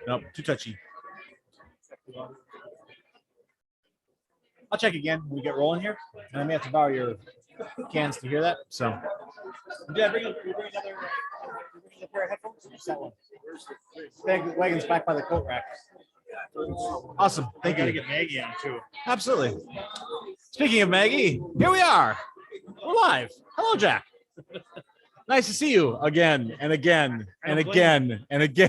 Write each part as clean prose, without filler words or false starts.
Nope, too touchy. I'll check again when we get rolling here. And I may have to borrow your cans to hear that. So, yeah, bring another pair of headphones. Just that one. Wagon's back by the coat rack. Awesome. Thank you. Gotta get Maggie on too. Absolutely. Speaking of Maggie, here we are. We're live. Hello, Jack. Nice to see you again and again and again and again.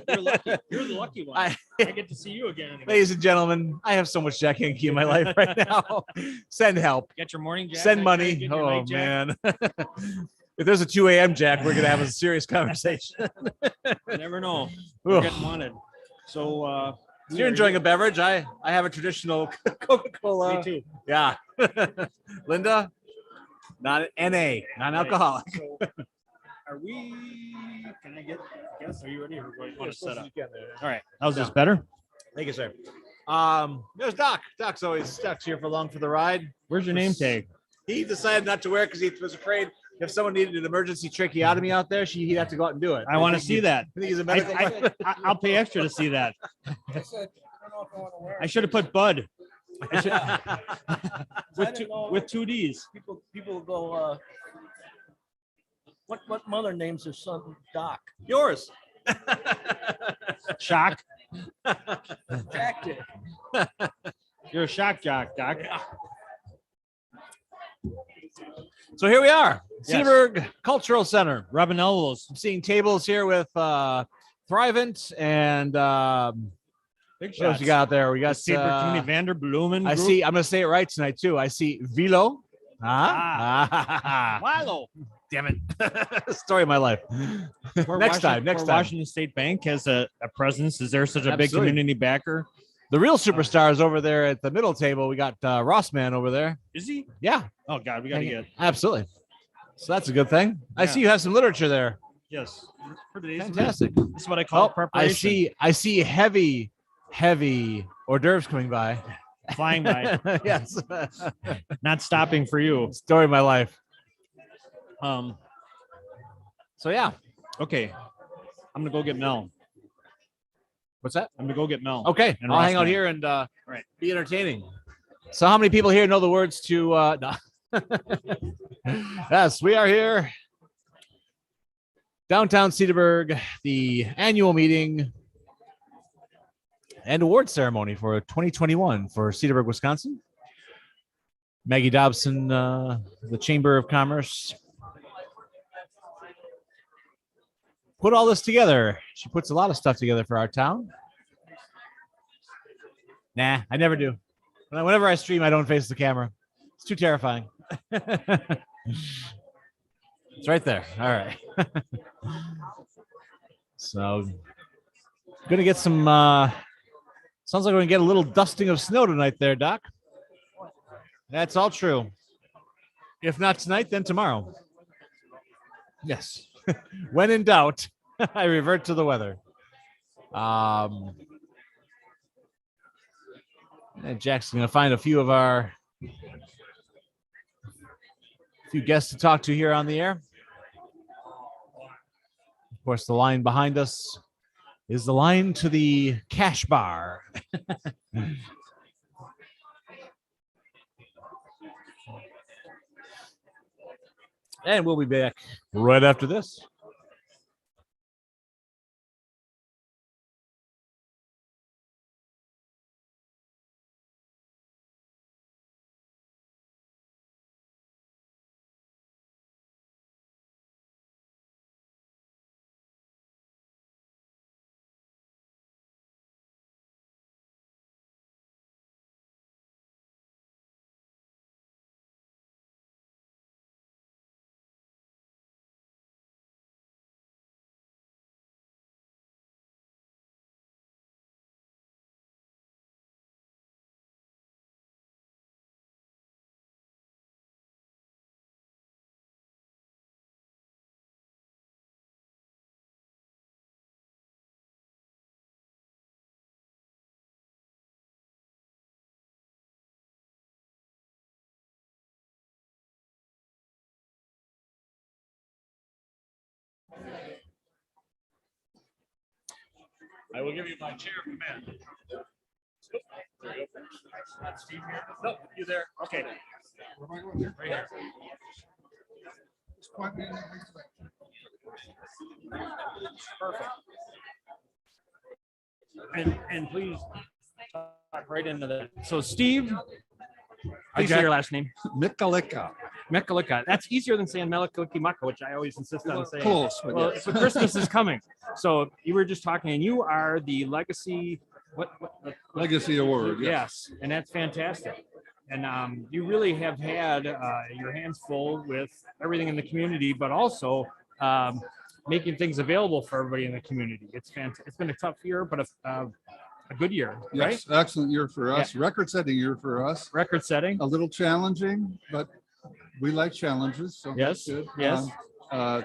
You're lucky. You're the lucky one. I get to see you again and again. Ladies and gentlemen, I have so much Jack Hanky in my life right now. Send help. Get your morning Jack. Send money. Oh, man. If there's a 2 a.m. Jack, we're going to have a serious conversation. You never know. We're getting wanted. So, you're enjoying a beverage. I have a traditional Coca-Cola. Me too. Yeah. Linda? Not NA, non-alcoholic. So, are we? Can I get? Guess? Are you ready? Or do you want to set up? All right. How's this better? Thank you, sir. There's Doc. Doc's here for along for the ride. Where's your name tag? He decided not to wear it because he was afraid if someone needed an emergency tracheotomy out there, he'd have to go out and do it. I want to see that. I think he's a medical. I'll pay extra to see that. I should have put Bud. With two D's. People go. What mother names their son Doc? Yours. Shock. Jack did. You're a shock jock, Doc. So here we are, Yes. Cedarburg Cultural Center. Rubbing elbows. I'm seeing tables here with Thrivent and Big what else shots. we got out there? We got Cedarburg Community Vanderblumen. I Group. see. I'm gonna say it right tonight too. I see Vilo. Milo. Damn it! Story of my life. Next time. Washington State Bank has a presence. Is there such a big Absolutely. community backer? The real superstars over there at the middle table. We got Rossman over there. Is he? Yeah, Oh God, we got to get. absolutely. So that's a good thing. I Yeah. see you have some literature there. Yes. For today's Fantastic. event. This is what I call Oh, preparation. I see heavy hors d'oeuvres coming by. Flying by, Yes. not stopping for you. Story of my life. So yeah. Okay. I'm gonna go get Mel. What's that? I'm gonna go get Mel. Okay, And I'll hang out Rossman. here and Right. be entertaining. So how many people here know the words to no. Yes, we are here. Downtown Cedarburg, the annual meeting and award ceremony for 2021 for Cedarburg, Wisconsin. Maggie Dobson, the Chamber of Commerce, put all this together. She puts a lot of stuff together for our town. Nah, I never do. Whenever I stream, I don't face the camera. It's too terrifying. It's right there. All right. So, gonna get some. Sounds like we're gonna get a little dusting of snow tonight, there, Doc. That's all true. If not tonight, then tomorrow. Yes. When in doubt, I revert to the weather. And Jack's gonna find a few guests to talk to here on the air. Of course, the line behind us is the line to the cash bar. And we'll be back right after this. I will give you my chair of command. There you go. Steve here. No, you there. Okay. Right here. Perfect. And please talk right into that. So Steve, please say your last name. Mikalika. Mekalika. That's easier than saying Melikalikimaka, which I always insist on saying. Close, but Well, yes. so Christmas is coming. So you were just talking, and you are the legacy. What Legacy Award. Yes, and that's fantastic. And you really have had your hands full with everything in the community, but also making things available for everybody in the community. It's fantastic. It's been a tough year, but a good year, right? Yes, excellent year for us. Record-setting year for us. Record setting. A little challenging, but we like challenges. So Yes, that's good. yes.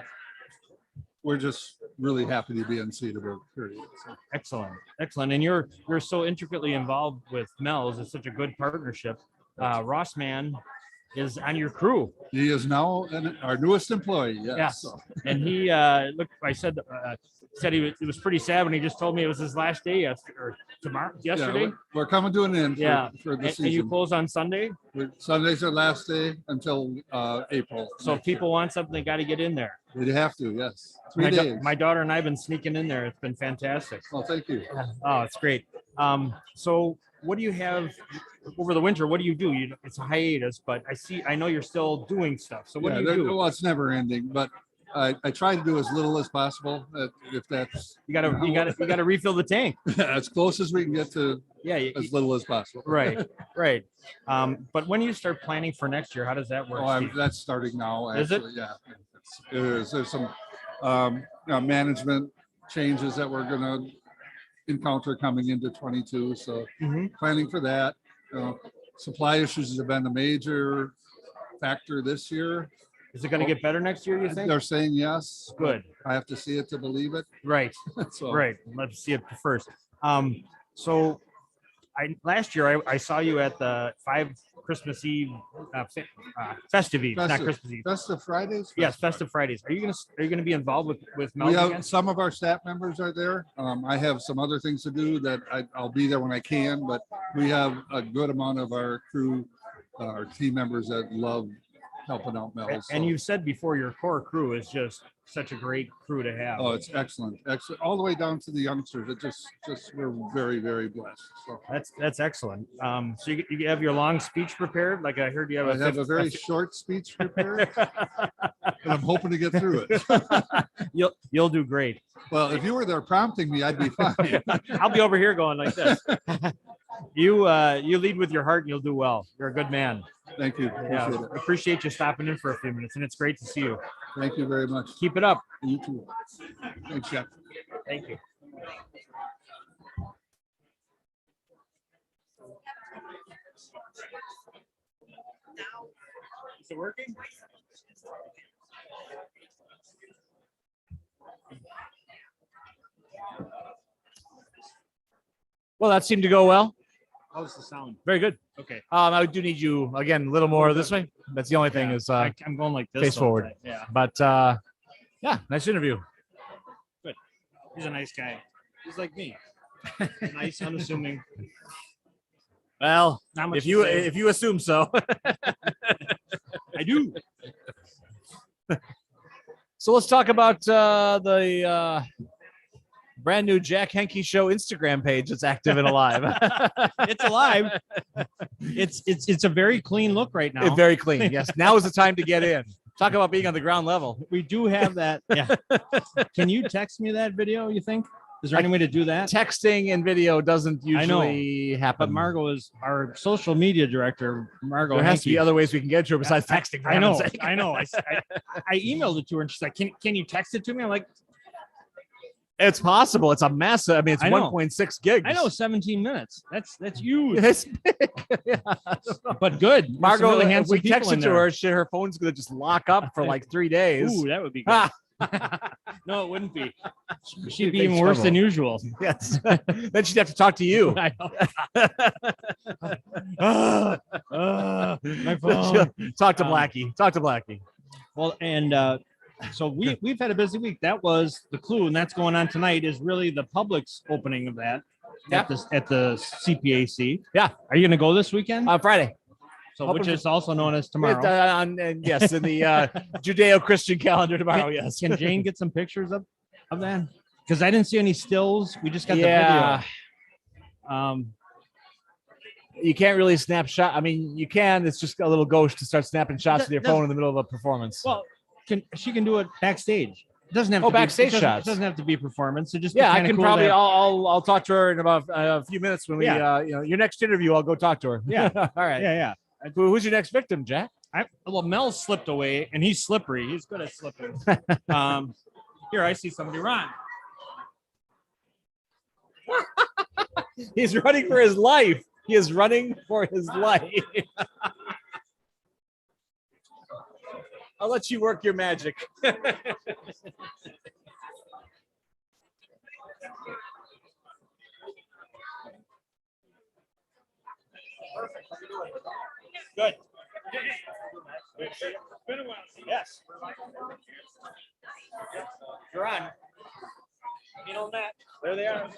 We're just really happy to be in Cedarburg. Period. So, Excellent, excellent. And you're so intricately involved with Mel's. It's such a good partnership. Ross Mann is on your crew. he is now our newest employee. Yes. Yes. So, And he look, I said it was pretty sad when he just told me it was his last day yesterday. yeah, Yesterday. we're coming to an end Yeah. for the And you season. close on Sunday. Sunday's our last day until April. So if people want something, they got to get in there. They have to. Yes. 3 days. My daughter and I have been sneaking in there. It's been fantastic. Well, thank you. Oh, it's great. So what do you have over the winter? What do you do? It's a hiatus, but I know you're still doing stuff. So what do you do? Well, it's never ending, but I try to do as little as possible. If that's You gotta refill the tank. as close as we can get to Yeah. as little as possible. Right. But when you start planning for next year, how does that work? Oh, Steve? that's starting now. Is it? Actually, yeah. There's some management changes that we're going to encounter coming into 22. So Mhm. planning for that. Supply issues have been a major factor this year. Is it going to get better next year? You think? They're saying yes. Good. I have to see it to believe it. Right. So, Right. Let's see it first. So last year I saw you at the 5 Christmas Eve festive Eve, not Festive. Christmas Eve. Festive Fridays. Yes, festive Fridays. Are you gonna be involved with Mel We again? have some of our staff members are there. I have some other things to do that I'll be there when I can, but we have a good amount of our crew, our team members that love helping out Mel's. And so- you said before your core crew is just such a great crew to have. Oh, it's excellent. Excellent. All the way down to the youngsters. It just we're very, very blessed. So That's excellent. So you have your long speech prepared? Like I heard you have I have a very short speech prepared, and I'm hoping to get through it. You'll do great. Well, if you were there prompting me, I'd be fine. I'll be over here going like this. You lead with your heart and you'll do well. You're a good man. Thank you. Yeah, Appreciate it. appreciate you stopping in for a few minutes, and it's great to see you. Thank you very much. Keep it up. You too. Thanks, Jeff. Thank you. Is it working? Well, that seemed to go well. How's the sound? Very good. Okay. I do need you again a little more this way. That's the only thing is I'm going like this. face all the forward. time. Yeah, but yeah, nice interview. he's a nice guy. He's like me. Nice, unassuming. Well, Not much if to you say. if you assume so. I do. So let's talk about the brand new Jack Henke Show Instagram page that's active and alive. It's alive. It's a very clean look right now. Very clean. Yes. Now is the time to get in. Talk about being on the ground level. We do have that. Yeah. Can you text me that video? You think? Is there any way to do that? Texting and video doesn't I know, usually happen. But Margot is our social media director. Margot, there has to be Henke. other ways we can get to her besides texting. for I know. heaven's sake. I know. I emailed it to her and she's like, "Can you text it to me?" I'm like, It's possible. It's a massive. I mean, it's I know. 1.6 gigs. "I know, 17 minutes. That's huge, It's big. Yeah. but good." There's some Margot, really if handsome we people text in it to there. her, her phone's gonna just lock up for like 3 days. Ooh, that would be good. Ah, No, it wouldn't be. She'd She'd be big even worse trouble. than usual. yes. Then she'd have to talk to you. I know. My phone. Talk to Blackie. Talk to Blackie. Well, and So we've had a busy week. That was the clue, and that's going on tonight. Is really the public's opening of that at the CPAC. Yeah. Are you going to go this weekend? Friday. So hoping which for- is also known as tomorrow. Yes, in the Judeo-Christian calendar tomorrow. Yes. Can Jane get some pictures of that? Because I didn't see any stills. We just got Yeah. the video. You can't really snapshot. I mean, you can. It's just a little gauche to start snapping shots with your Does- phone in the middle of a performance. Well, she can do it backstage. It doesn't have Oh, to be, backstage it doesn't- shots. It doesn't have to be performance. It just yeah, be I kinda can cool probably. to- I'll talk to her in about a few minutes when we. Yeah. Your next interview, I'll go talk to her. Yeah. All right. yeah. Who's your next victim, Jack? Well, Mel slipped away, and he's slippery. He's good at slipping. Here, I see somebody run. He's running for his life. He is running for his life. I'll let you work your magic. Good. Been a while. Yes. You're on. You know that. There they are.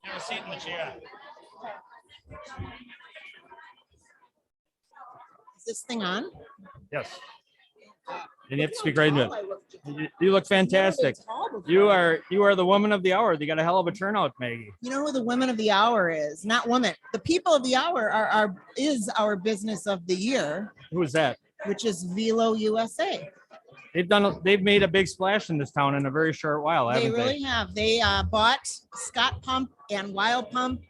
Have a seat in the chair. Is this thing on? Yes. And you have to speak right into it. You look fantastic. You are the woman of the hour. You got a hell of a turnout, Maggie. You know who the women of the hour is? Not women. The people of the hour is our business of the year, Who is that? which is Velo USA. They've made a big splash in this town in a very short while, They haven't really have. They bought Scott Pump and Wild Pump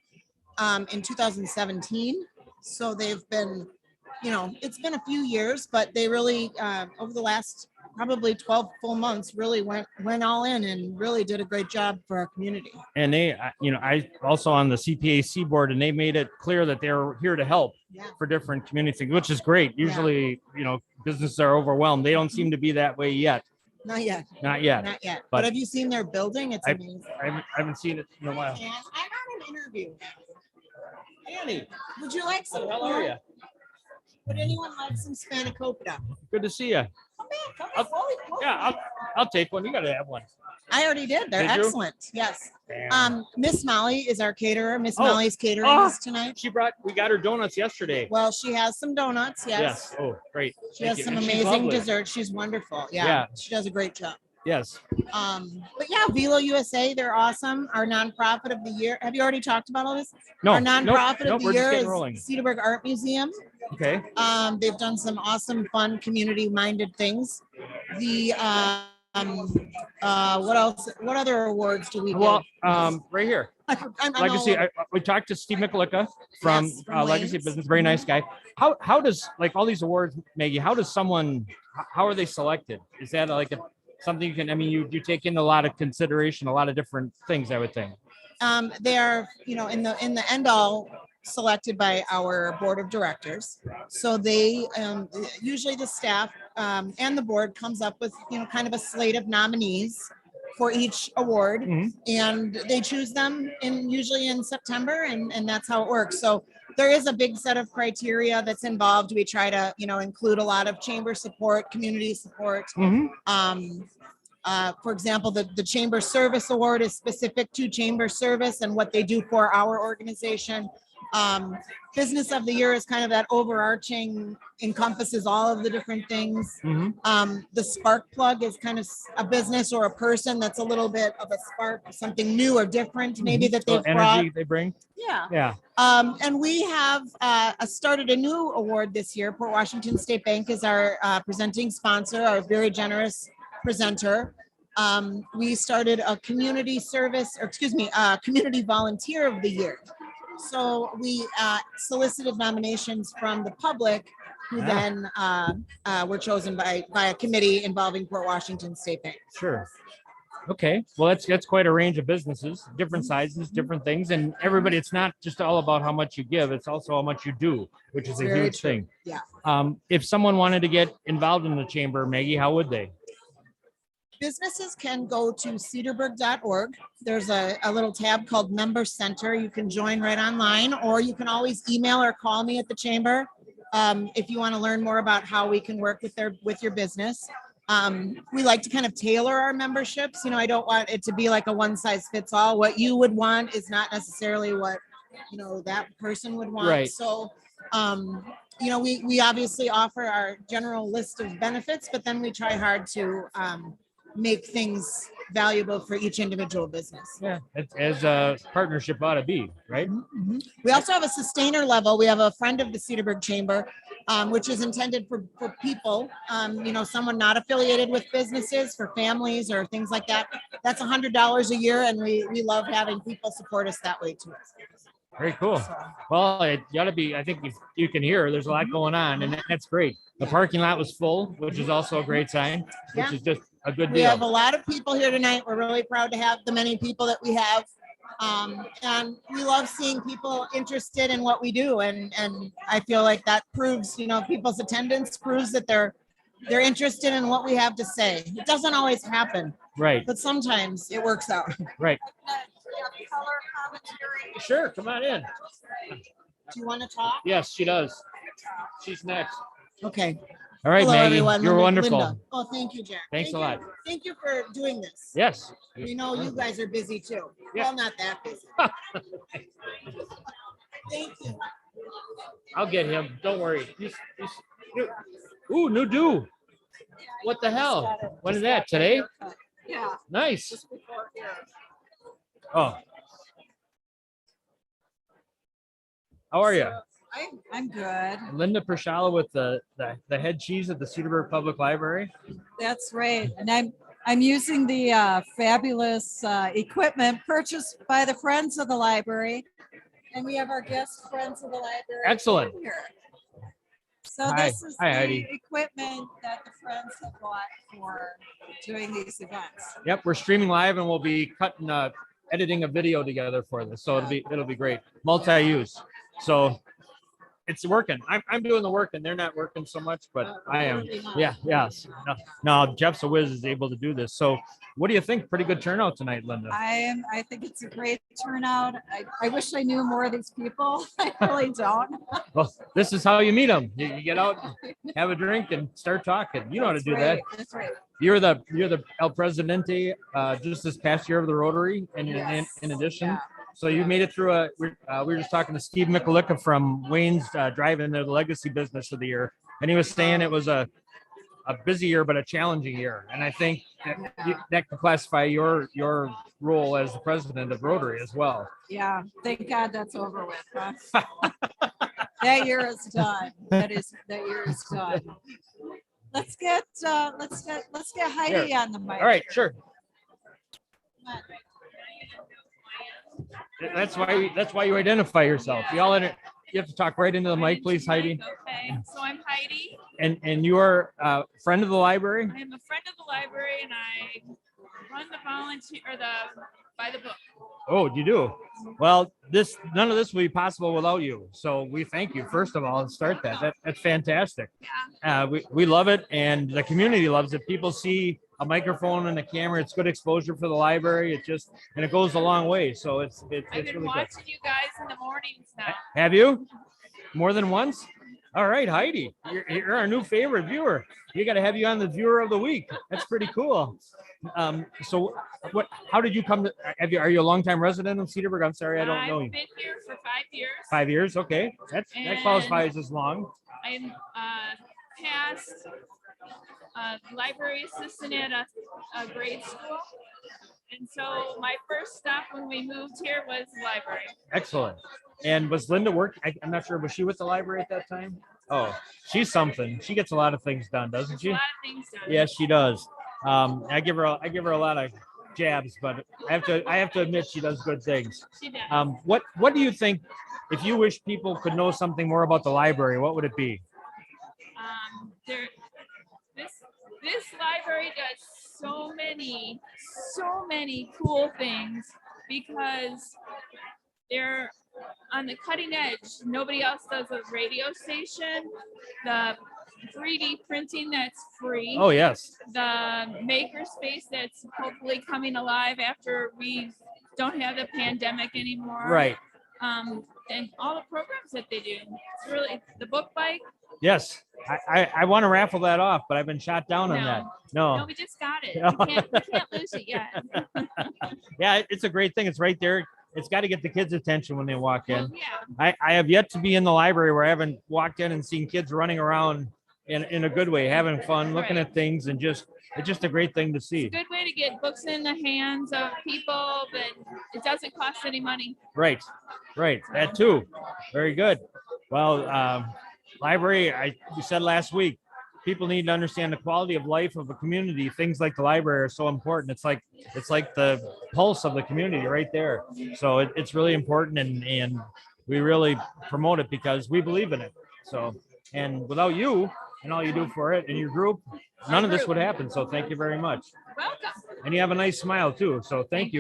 in 2017. So they've been, it's been a few years, but they really, over the last probably 12 full months, really went all in and really did a great job for our community. And they, I also on the CPAC board, and they made it clear that they're here to help Yeah. for different community things, which is great. Usually, businesses are overwhelmed. They don't seem to be that way yet. Not yet. Not yet. Not yet. But- But have you seen their building? It's amazing. I haven't seen it in a while. And I'm on an interview. Annie, Would you like some? how are you? Would anyone like some spanakopita? Good to see you. Come back. Come I'll- back. Fully booked. Yeah, I'll take one. You got to have one. I already did. They're Did you? excellent. Yes. Damn. Miss Molly is our caterer. Miss Oh. Molly's catering Oh. us tonight. We got her donuts yesterday. Well, she has some donuts. Yes. Oh, great. She Thank has you. some And she's amazing lovely. desserts. She's wonderful. Yeah, Yeah. She does a great job. Yes. But yeah, Velo USA, they're awesome. Our nonprofit of the year. Have you already talked about all this? No. Our nonprofit nope, of the we're just year getting is rolling. Cedarburg Art Museum. Okay. They've done some awesome, fun, community-minded things. The what else? What other awards do we do? Well, right here. I'm all Legacy. over. We talked to Steve Mikulicka from, Yes, from Legacy Lanes. Business. Very nice guy. How does, like, all these awards, Maggie? How does someone? How are they selected? Is that like something you can? I mean, you take in a lot of consideration, a lot of different things. I would think. They are, in the end all selected by our board of directors. So they usually the staff and the board comes up with kind of a slate of nominees for each award, Mhm. and they choose them usually in September, and that's how it works. So there is a big set of criteria that's involved. We try to include a lot of chamber support, community support. For example, the Chamber Service Award is specific to Chamber Service and what they do for our organization. Business of the Year is kind of that overarching, encompasses all of the different things. The Spark Plug is kind of a business or a person that's a little bit of a spark, something new or different, maybe that they've brought. Energy they bring. Yeah. Yeah. And we have started a new award this year. Port Washington State Bank is our presenting sponsor, our very generous presenter. We started a community volunteer of the year. So we solicited nominations from the public, who then were chosen by a committee involving Port Washington State Bank. Sure. Okay. Well, that's quite a range of businesses, different sizes, different things, and everybody. It's not just all about how much you give; it's also how much you do, which is a Very huge true. thing. Yeah. If someone wanted to get involved in the chamber, Maggie, how would they? Businesses can go to cedarburg.org. There's a little tab called Member Center. You can join right online, or you can always email or call me at the chamber if you want to learn more about how we can work with your business. We like to kind of tailor our memberships. I don't want it to be like a one size fits all. What you would want is not necessarily what that person would want. Right. So we obviously offer our general list of benefits, but then we try hard to make things valuable for each individual business. Yeah, as a partnership ought to be, right? We also have a sustainer level. We have a friend of the Cedarburg Chamber, which is intended for people, someone not affiliated with businesses, for families or things like that. That's $100 a year, and we love having people support us that way too. Very cool. Well, it ought to be. I think you can hear there's a lot going on, and that's great. The parking lot was full, which is also a great sign, which Yeah. is just a good We have a deal. lot of people here tonight. We're really proud to have the many people that we have. And we love seeing people interested in what we do. And I feel like that proves, people's attendance proves that they're interested in what we have to say. It doesn't always happen, Right, but sometimes it works out. right. Color commentary. Sure, come on in. Do you want to talk? Yes, she does. She's next. Okay. All right, Hello, Maggie, everyone. you're Linda- wonderful. Linda. Oh, thank you, Jack. Thanks Thank a lot. you. Thank you for doing this. Yes. We know you guys are busy too. Yeah. Well, not that busy. Thank you. I'll get him. Don't worry. Ooh, new do. What the hell? When is that? Today? Yeah. Nice. Oh. How are you? I'm good. Linda Pershala with the head cheese at the Cedarburg Public Library. That's right. And I'm using the fabulous equipment purchased by the Friends of the Library. And we have our guest Friends of the Library. Excellent. here. So Hi. this is Hi, the Heidi. equipment that the Friends have bought for doing these events. Yep, we're streaming live and we'll be cutting editing a video together for this. So it'll be great. Multi-use. So it's working. I'm doing the work and they're not working so much, but I am. Yeah, yes. No, Jeff's a whiz is able to do this. So what do you think? Pretty good turnout tonight, Linda. I think it's a great turnout. I wish I knew more of these people. I really don't. Well, this is how you meet them. You get out, have a drink, and start talking. You know how to do that. That's right. You're the El Presidente just this past year of the Rotary, and in addition, Yeah. so you made it through we were just talking to Steve Mikulicka from Wayne's driving the legacy business of the year, and he was saying it was a busy year but a challenging year, and I think that could classify your role as the president of Rotary as well. Yeah, thank God that's over with. Huh? That year is done. That year is done. Let's get Heidi on the mic. All right, sure. That's why you identify yourself. You have to talk right into the mic, please, Heidi. Okay, so I'm Heidi. And you are a friend of the library? I am a friend of the library and I run the volunteer or by the book. Oh, you do? Well, none of this would be possible without you. So we thank you, first of all, and start that. That's fantastic. Yeah. We love it, and the community loves it. People see a microphone and a camera. It's good exposure for the library. And it goes a long way. So it's I've been really good. watching you guys in the mornings now. Have you? More than once? All right, Heidi, you're our new favorite viewer. You got to have you on the viewer of the week. That's pretty cool. So how did you come to, are you a longtime resident of Cedarburg? I'm sorry, I don't know you. I've been here for 5 years. 5 years, okay. That qualifies as long. I'm past library assistant at a grade school. And so my first stop when we moved here was the library. Excellent. And was Linda I'm not sure, was she with the library at that time? Oh, she's something. She gets a lot of things done, doesn't she? A lot of things done. Yes, she does. I give her a lot of jabs, but I have to admit she does good things. She does. What do you think, if you wish people could know something more about the library, what would it be? This library does so many cool things because they're on the cutting edge. Nobody else does a radio station, the 3D printing that's free. Oh, yes. The makerspace that's hopefully coming alive after we don't have the pandemic anymore. Right. And all the programs that they do. It's really the book bike. Yes. I want to raffle that off, but I've been shot down on that. No, we just got it. We can't lose it yet. Yeah, it's a great thing. It's right there. It's got to get the kids' attention when they walk in. Well, yeah. I have yet to be in the library where I haven't walked in and seen kids running around in a good way, having fun, looking Right. at things, and it's just a great thing to see. It's a good way to get books in the hands of people, but it doesn't cost any money. Right. That too. Very good. Well, library, you said last week, people need to understand the quality of life of a community. Things like the library are so important. It's like the pulse of the community right there. So it's really important, and we really promote it because we believe in it. So, and without you and all you do for it and your group, none of this would happen. So thank you very much. Welcome. And you have a nice smile too. So thanks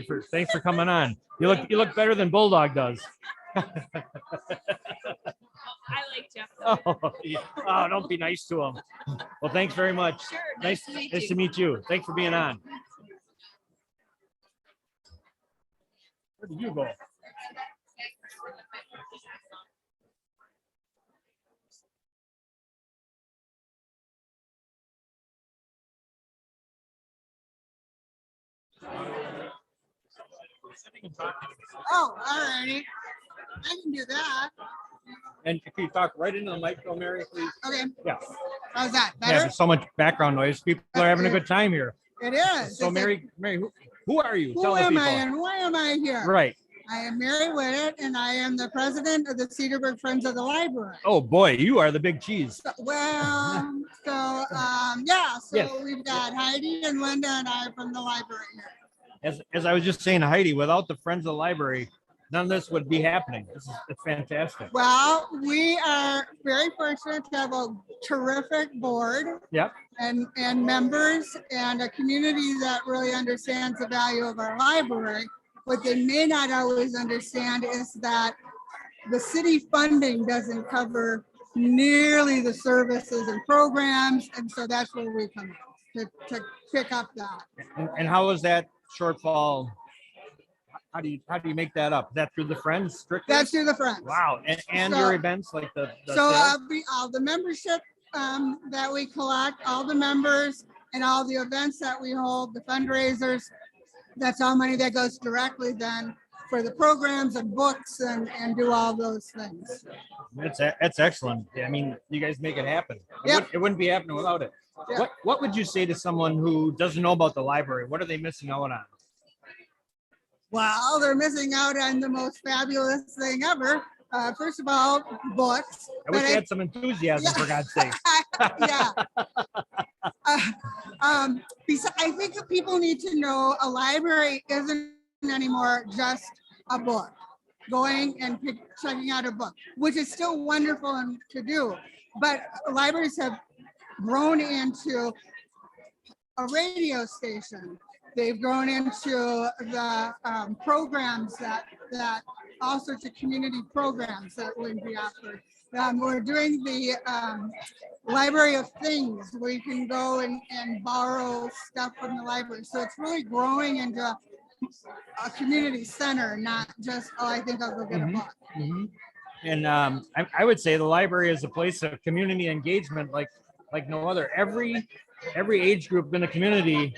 for coming on. You look better than Bulldog does. I like Jeff. Oh, yeah. Oh, don't be nice to him. Well, thanks very much. Sure. Nice to meet you. Nice to meet you. Thanks for being on. Where did you go? Oh, all righty. I can do that. And can you talk right into the microphone, Mary, please? Okay. Yeah. How's that? Yeah, Better? there's so much background noise. People are having a good time here. It is. So, Mary, who are you? Who Tell the am people. I and why am I here? Right. I am Mary Whitted and I am the president of the Cedarburg Friends of the Library. Oh boy, you are the big cheese. Yeah, so Yes. we've got Heidi and Linda and I from the library here. As I was just saying to Heidi, without the Friends of the Library, none of this would be happening. It's fantastic. Well, we are very fortunate to have a terrific board Yep. and members and a community that really understands the value of our library. What they may not always understand is that the city funding doesn't cover nearly the services and programs, and so that's where we come in to pick up that. And how is that shortfall? How do you make that up? Is that through the Friends strictly? That's through the Friends. Wow. And So- your events like the So sales? all the membership that we collect, all the members and all the events that we hold, the fundraisers, that's all money that goes directly then for the programs and books and do all those things. That's excellent. I mean, you guys make it happen. Yep. It wouldn't be happening without it. Yeah. What would you say to someone who doesn't know about the library? What are they missing out on? Well, they're missing out on the most fabulous thing ever. First of all, books. I wish But you had some enthusiasm, for God's sake. Yeah. I think that people need to know a library isn't anymore just a book. Going and checking out a book, which is still wonderful and to do. But libraries have grown into a radio station. They've grown into the programs that all sorts of community programs that would be offered. We're doing the Library of Things where you can go and borrow stuff from the library. So it's really growing into a community center, not just, oh, I think I'll go get a book. And I would say the library is a place of community engagement like no other. Every age group in the community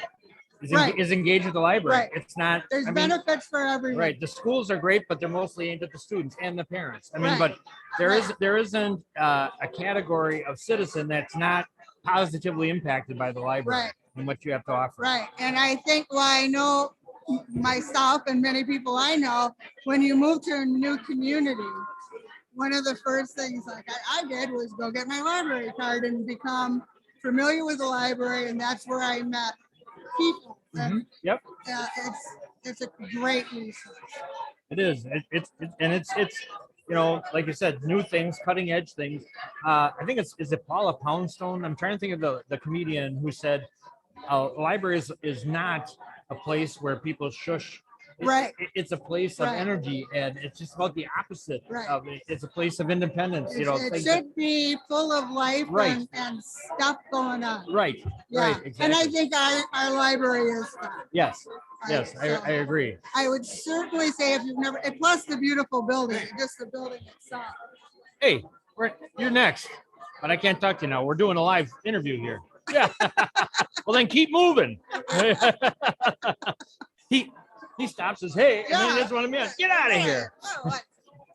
Right. is engaged with the library. Right. It's not. There's benefits for everyone. Right. The schools are great, but they're mostly aimed at the students and the parents. I mean, Right. but there isn't a category of citizen that's not positively impacted by the library Right. and what you have to offer. Right. And I think, well, I know myself and many people I know, when you move to a new community, one of the first things like I did was go get my library card and become familiar with the library. And that's where I met people. And, Yep. it's a great resource. It is. It's like you said, new things, cutting edge things. I think is it Paula Poundstone? I'm trying to think of the comedian who said, library is not a place where people shush. Right. It's a place of Right. energy, and it's just about the opposite Right. of it. It's a place of independence. It things that- should be full of life Right. and stuff going on. right. Yeah. Right. Exactly. And I think our library is that. Yes. Yes. So I agree. I would certainly say if you've never, and plus the beautiful building, just the building itself. Hey, you're next, but I can't talk to you now. We're doing a live interview here. Yeah. Well, then keep moving. He stops, says, "Hey," and then Yeah. that's what I meant. Get out of here. Oh, what?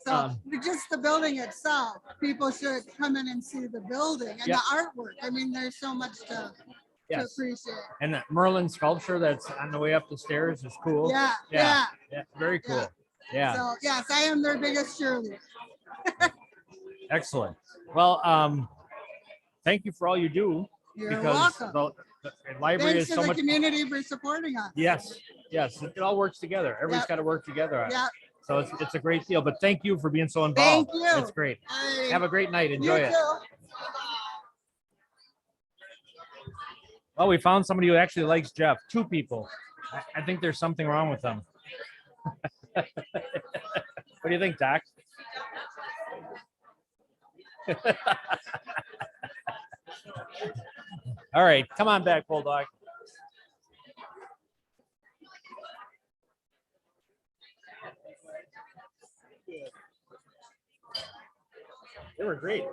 So just the building itself, people should come in and see the building and Yeah. the artwork. I mean, there's so much to Yes. appreciate. And that Merlin sculpture that's on the way up the stairs is cool. Yeah, Yeah. yeah. Very cool. Yeah. Yeah. So yes, I am their biggest cheerleader. Excellent. Well, thank you for all you do. You're because welcome. the library Thanks is to so the much. community for supporting us. Yes. It all works together. Everybody's Yep. got to work together. Yeah. So it's a great deal. But thank you for being so involved. Thank you. It's great. Hey, Have a great night. you Enjoy it. too. Well, we found somebody who actually likes Jeff. 2 people. I think there's something wrong with them. What do you think, Doc? All right, come on back, Bulldog. They were great.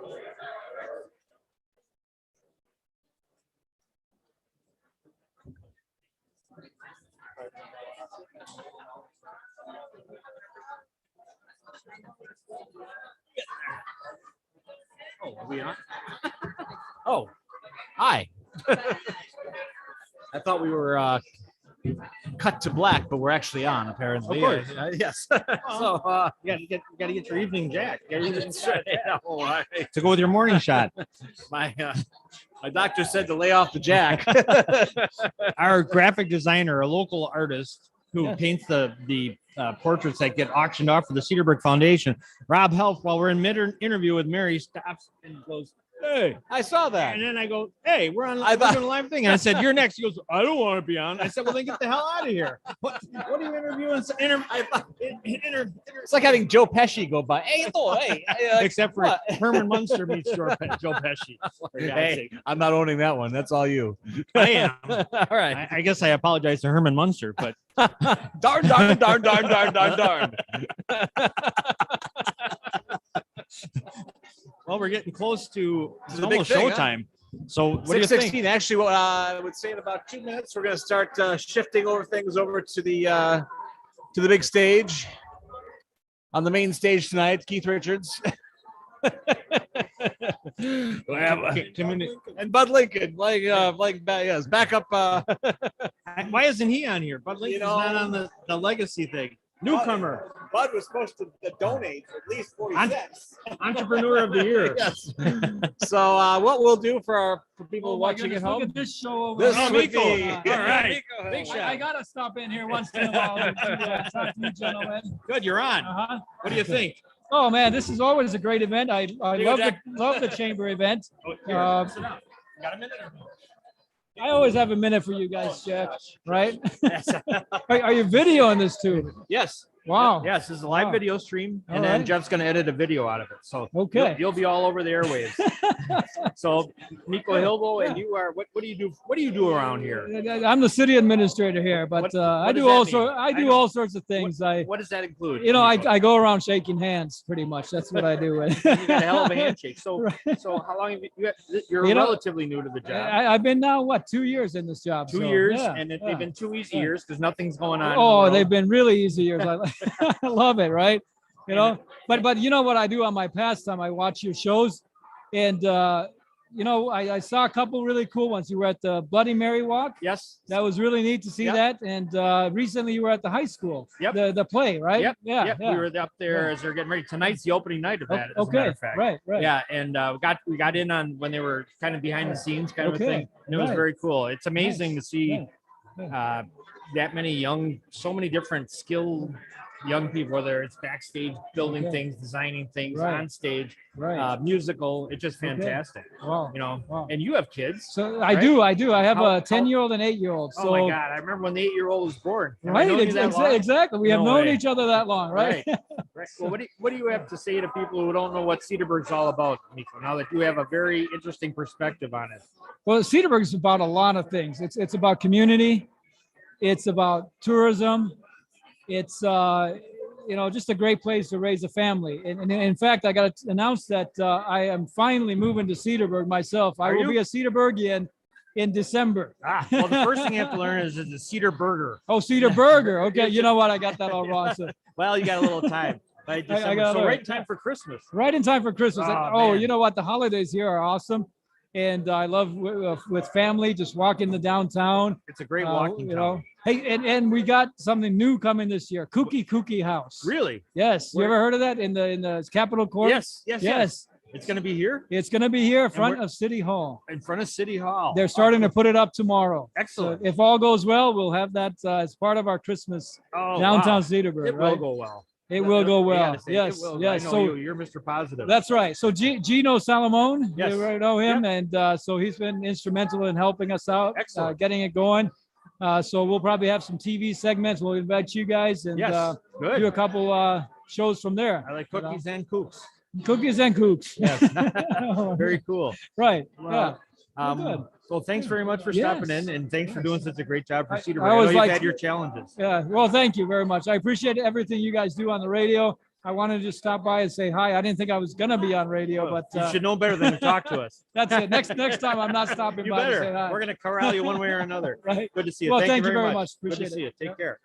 Oh, are we on? Oh, hi. I thought we were cut to black, but we're actually on apparently. Of course. Yes. So you got to get your evening jack. That's right. Oh, I- To go with your morning shot. my doctor said to lay off the jack. Our graphic designer, a local artist who paints the portraits that get auctioned off for the Cedarbrook Foundation, Rob Helf, while we're in mid interview with Mary, stops and goes, hey. I saw that. And then I go, hey, we're on I we're thought- doing a live thing. And I said, you're next. He goes, I don't want to be on. I said, well, then get the hell out of here. What are you interviewing? It's like having Joe Pesci go by. Hey, Except for what? Herman Munster meets Joe Pesci. For God's Hey, sake. I'm not owning that one. That's all you. I am. All right. I guess I apologize to Herman Munster, but Darn, darn, darn, darn, darn, darn, darn. well, we're getting close to This it's is a big almost thing, huh? showtime. So what do you think? 6:16. Actually, what I would say in about 2 minutes, we're going to start shifting over things over to the big stage. On the main stage tonight, Keith Richards. And Bud Lincoln, yes, back up. Why isn't he on here? Bud Lincoln's not on the legacy thing. Newcomer, Bud was supposed to donate at least 40 cents. entrepreneur of the year. Yes. So what we'll do for people watching at home? Look at this show over This there. would be All right. Big shot. I gotta stop in here once in a while to talk to you gentlemen. Good, you're on. Uh-huh. What do you think? Oh man, this is always a great event. I love the chamber event. Here, Uh, sit down. Got a minute? I always have a minute for you guys, Jack. Right? Are you videoing this too? Yes. Wow. Yes, this is a live Wow. video stream, All and then right. Jeff's going to edit a video out of it. So Okay. you'll be all over the airwaves. So Nico Hilbo, and you are what do you do? What do you do around here? I'm the city administrator here, but What I does do that also mean? I I do know. all sorts of things. What does that include? I Nico? go around shaking hands pretty much. That's what I do. You got a hell of a handshake. So Right. so how long have you're You know, relatively new to the job? I've been now 2 years in this job. 2 so, years, yeah, and yeah. they've been 2 easy Yeah. years because nothing's going on. in the Oh, world. they've been really easy years. I love it, right? You know, but you know what I do on my pastime? I watch your shows, and I saw a couple really cool ones. You were at the Bloody Mary Walk. Yes. That was really neat to see Yep. that. And recently you were at the high school. Yep. The play, right? Yep. Yeah. Yep. Yeah. We were up there as they're getting ready. Tonight's the opening night of that. As a matter Okay. of fact. Right. Right. Yeah, and we got in on when they were kind of behind the scenes kind of a Okay, thing, and it was right. very cool. It's amazing to see Yeah, that many so many different skilled young people, whether it's backstage building Okay. things, designing things, Right. on stage, Right. musical. It's just Okay. fantastic. Wow. You know, Wow. and you have kids. So right? I do. I have How- a 10-year-old and 8-year-old. So Oh my God! I remember when the 8-year-old was born. Have I right, known you that long? exactly. We have No known way. each other that long, right? Right. Well, what do you have to say to people who don't know what Cedarburg's all about, Nico? Now that you have a very interesting perspective on it. Well, Cedarburg is about a lot of things. It's about community. It's about tourism. It's just a great place to raise a family. And in fact, I got to announce that I am finally moving to Cedarburg myself. I Are will you? be a Cedarburgian in December. Well, the first thing you have to learn is the Cedar Burger. Oh, Cedar Burger. Okay, you know what? I got that all wrong. So Well, you got a little time. Right, I December. got So a- right in time for Christmas. right in time for Christmas. Oh, man. You know what? The holidays here are awesome. And I love with family, just walking the downtown. It's a great walking town. Hey, and we got something new coming this year. Kooky House. Really? Yes. You Where- ever heard of that in the Capitol Court? Yes. Yes. It's going to be here It's going to be here in front where- of City Hall. in front of City Hall. They're starting to put it up tomorrow. Excellent. So if all goes well, we'll have that as part of our Christmas Oh, downtown wow. Cedarburg. It right? will go well. It will go I well. gotta say, it Yes. will. Yes. I know So you're Mr. Positive. that's right. So Gino Salomone, Yes. you know him, and so he's been instrumental in helping us out, Excellent. getting it going. So we'll probably have some TV segments. We'll invite you guys and yes. do a Good. couple shows from there. I like you know. cookies and cooks. Cookies and Kooks. Yes. Very cool. Right. Well, Well, good. So thanks very much for stopping Yes. in, and thanks for doing such a great job for I Cedarburg. I, always know you've like had to- your challenges. Yeah. Well, thank you very much. I appreciate everything you guys do on the radio. I wanted to just stop by and say hi. I didn't think I was gonna be on radio, but You should know better than to talk to us. that's it. Next time, I'm not stopping You by to say better. hi. We're gonna corral you one way or another. Right. Good to see you. Well, thank you very much. Good Appreciate to see you. it. Take Yep. care.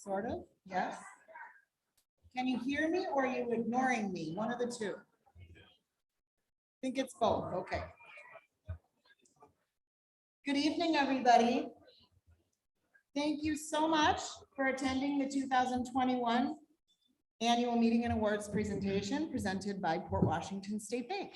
Sort of, yes. Can you hear me or are you ignoring me? One of the two. I think it's both, okay. Good evening, everybody. Thank you so much for attending the 2021 Annual Meeting and Awards presentation presented by Port Washington State Bank.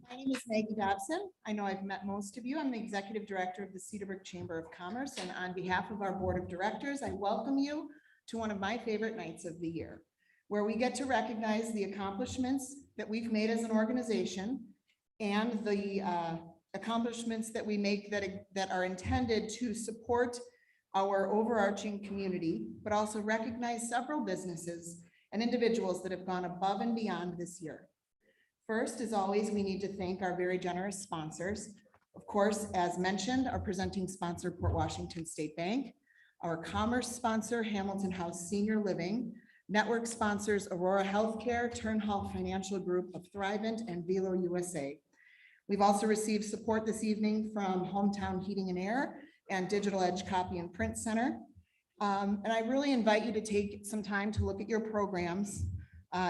My name is Maggie Dobson. I know I've met most of you. I'm the Executive Director of the Cedarburg Chamber of Commerce, and on behalf of our Board of Directors, I welcome you to one of my favorite nights of the year, where we get to recognize the accomplishments that we've made as an organization and the accomplishments that we make that are intended to support our overarching community, but also recognize several businesses and individuals that have gone above and beyond this year. First, as always, we need to thank our very generous sponsors. Of course, as mentioned, our presenting sponsor, Port Washington State Bank, our commerce sponsor, Hamilton House Senior Living, network sponsors, Aurora Healthcare, Turnhall Financial Group of Thrivent, and Velo USA. We've also received support this evening from Hometown Heating and Air and Digital Edge Copy and Print Center. And I really invite you to take some time to look at your programs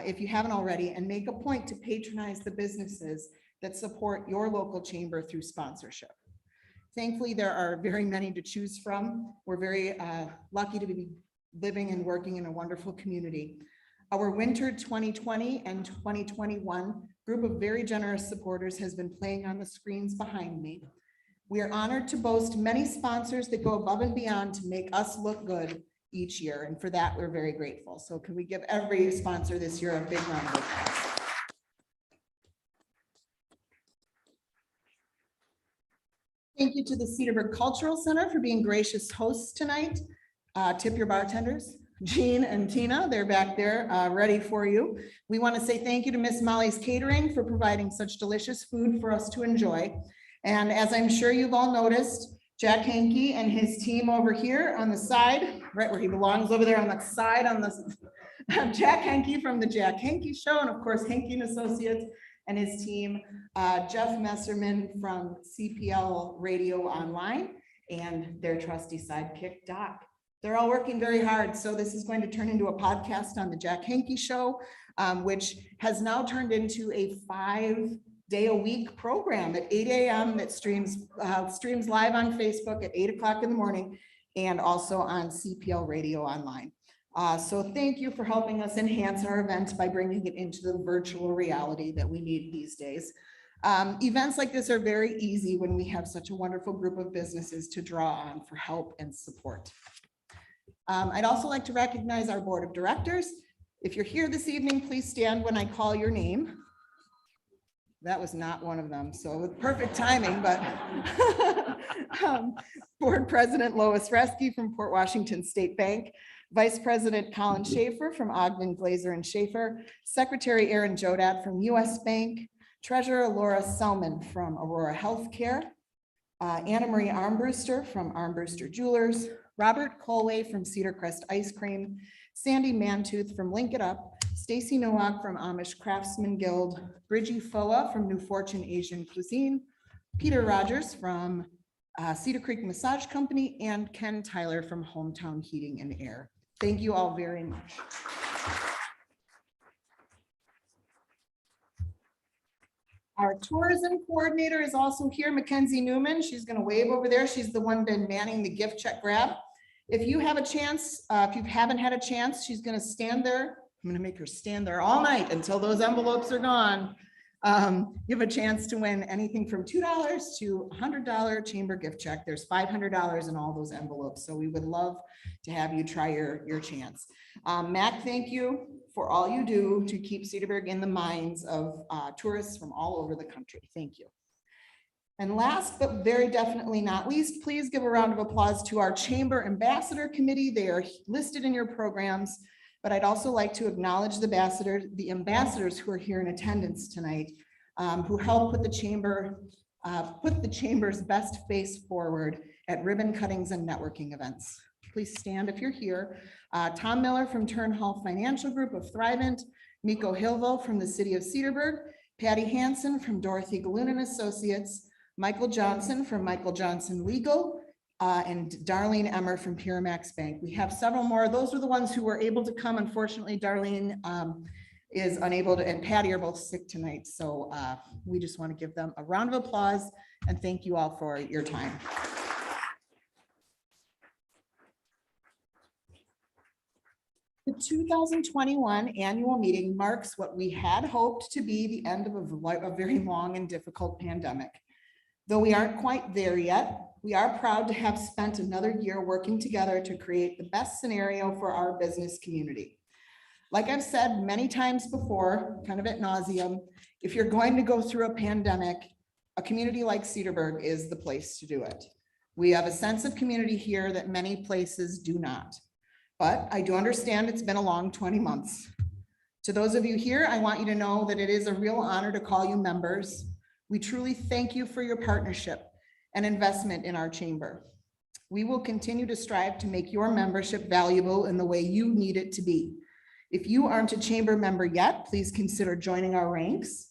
if you haven't already, and make a point to patronize the businesses that support your local chamber through sponsorship. Thankfully, there are very many to choose from. We're very lucky to be living and working in a wonderful community. Our winter 2020 and 2021 group of very generous supporters has been playing on the screens behind me. We are honored to boast many sponsors that go above and beyond to make us look good each year. And for that, we're very grateful. So can we give every sponsor this year a big round of applause? Thank you to the Cedarburg Cultural Center for being gracious hosts tonight. Tip your bartenders, Jean and Tina, they're back there ready for you. We want to say thank you to Miss Molly's Catering for providing such delicious food for us to enjoy. And as I'm sure you've all noticed, Jack Hankey and his team over here on the side, right where he belongs over there on the side on the Jack Hankey from the Jack Hankey Show, and of course Hankey and Associates and his team, Jeff Messerman from CPL Radio Online and their trusty sidekick Doc. They're all working very hard. So this is going to turn into a podcast on the Jack Hankey Show, which has now turned into a 5-day-a-week program at 8 a.m. that streams live on Facebook at 8 o'clock in the morning and also on CPL Radio Online. So thank you for helping us enhance our event by bringing it into the virtual reality that we need these days. Events like this are very easy when we have such a wonderful group of businesses to draw on for help and support. I'd also like to recognize our board of directors. If you're here this evening, please stand when I call your name. That was not one of them, so with perfect timing, but Board President Lois Reske from Port Washington State Bank, Vice President Colin Schaefer from Ogden, Glazer and Schaefer, Secretary Aaron Jodat from US Bank, Treasurer Laura Selman from Aurora Healthcare, Anna Marie Armbruster from Armbruster Jewelers, Robert Colway from Cedar Crest Ice Cream, Sandy Mantooth from Link It Up, Stacy Nowak from Amish Craftsman Guild, Bridgie Foa from New Fortune Asian Cuisine, Peter Rogers from Cedar Creek Massage Company, and Ken Tyler from Hometown Heating and Air. Thank you all very much. Our tourism coordinator is also here, Mackenzie Newman. She's going to wave over there. She's the one been manning the gift check grab. If you have a chance, if you haven't had a chance, she's going to stand there. I'm going to make her stand there all night until those envelopes are gone. You have a chance to win anything from $2 to $100 chamber gift check. There's $500 in all those envelopes. So we would love to have you try your chance. Mac, thank you for all you do to keep Cedarburg in the minds of tourists from all over the country. Thank you. And last, but very definitely not least, please give a round of applause to our Chamber Ambassador Committee. They are listed in your programs, but I'd also like to acknowledge the ambassadors who are here in attendance tonight, who help put the Chamber's best face forward at ribbon cuttings and networking events. Please stand if you're here. Tom Miller from Turnhall Financial Group of Thrivent, Miko Hilvo from the City of Cedarburg, Patty Hansen from Dorothy Galoon and Associates, Michael Johnson from Michael Johnson Legal, and Darlene Emmer from Piramax Bank. We have several more. Those are the ones who were able to come. Unfortunately, Darlene is unable to, and Patty are both sick tonight. So we just want to give them a round of applause and thank you all for your time. The 2021 annual meeting marks what we had hoped to be the end of a very long and difficult pandemic. Though we aren't quite there yet, we are proud to have spent another year working together to create the best scenario for our business community. Like I've said many times before, kind of ad nauseum, if you're going to go through a pandemic, a community like Cedarburg is the place to do it. We have a sense of community here that many places do not. But I do understand it's been a long 20 months. To those of you here, I want you to know that it is a real honor to call you members. We truly thank you for your partnership and investment in our chamber. We will continue to strive to make your membership valuable in the way you need it to be. If you aren't a chamber member yet, please consider joining our ranks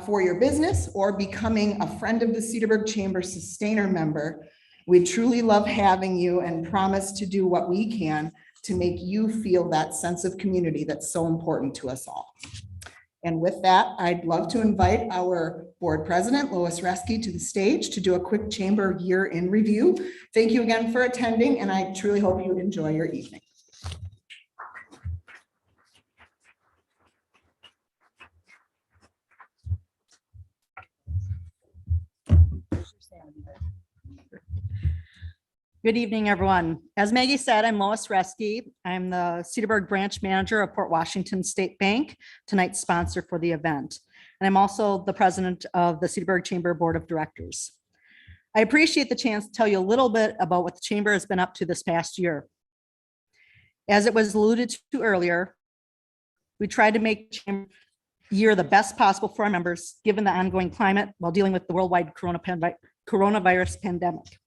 for your business or becoming a friend of the Cedarburg Chamber Sustainer member. We truly love having you and promise to do what we can to make you feel that sense of community that's so important to us all. And with that, I'd love to invite our board president, Lois Reske, to the stage to do a quick chamber year in review. Thank you again for attending, and I truly hope you enjoy your evening. Good evening, everyone. As Maggie said, I'm Lois Reske. I'm the Cedarburg branch manager of Port Washington State Bank, tonight's sponsor for the event. And I'm also the president of the Cedarburg Chamber Board of Directors. I appreciate the chance to tell you a little bit about what the chamber has been up to this past year. As it was alluded to earlier, we tried to make the chamber year the best possible for our members, given the ongoing climate while dealing with the worldwide coronavirus pandemic.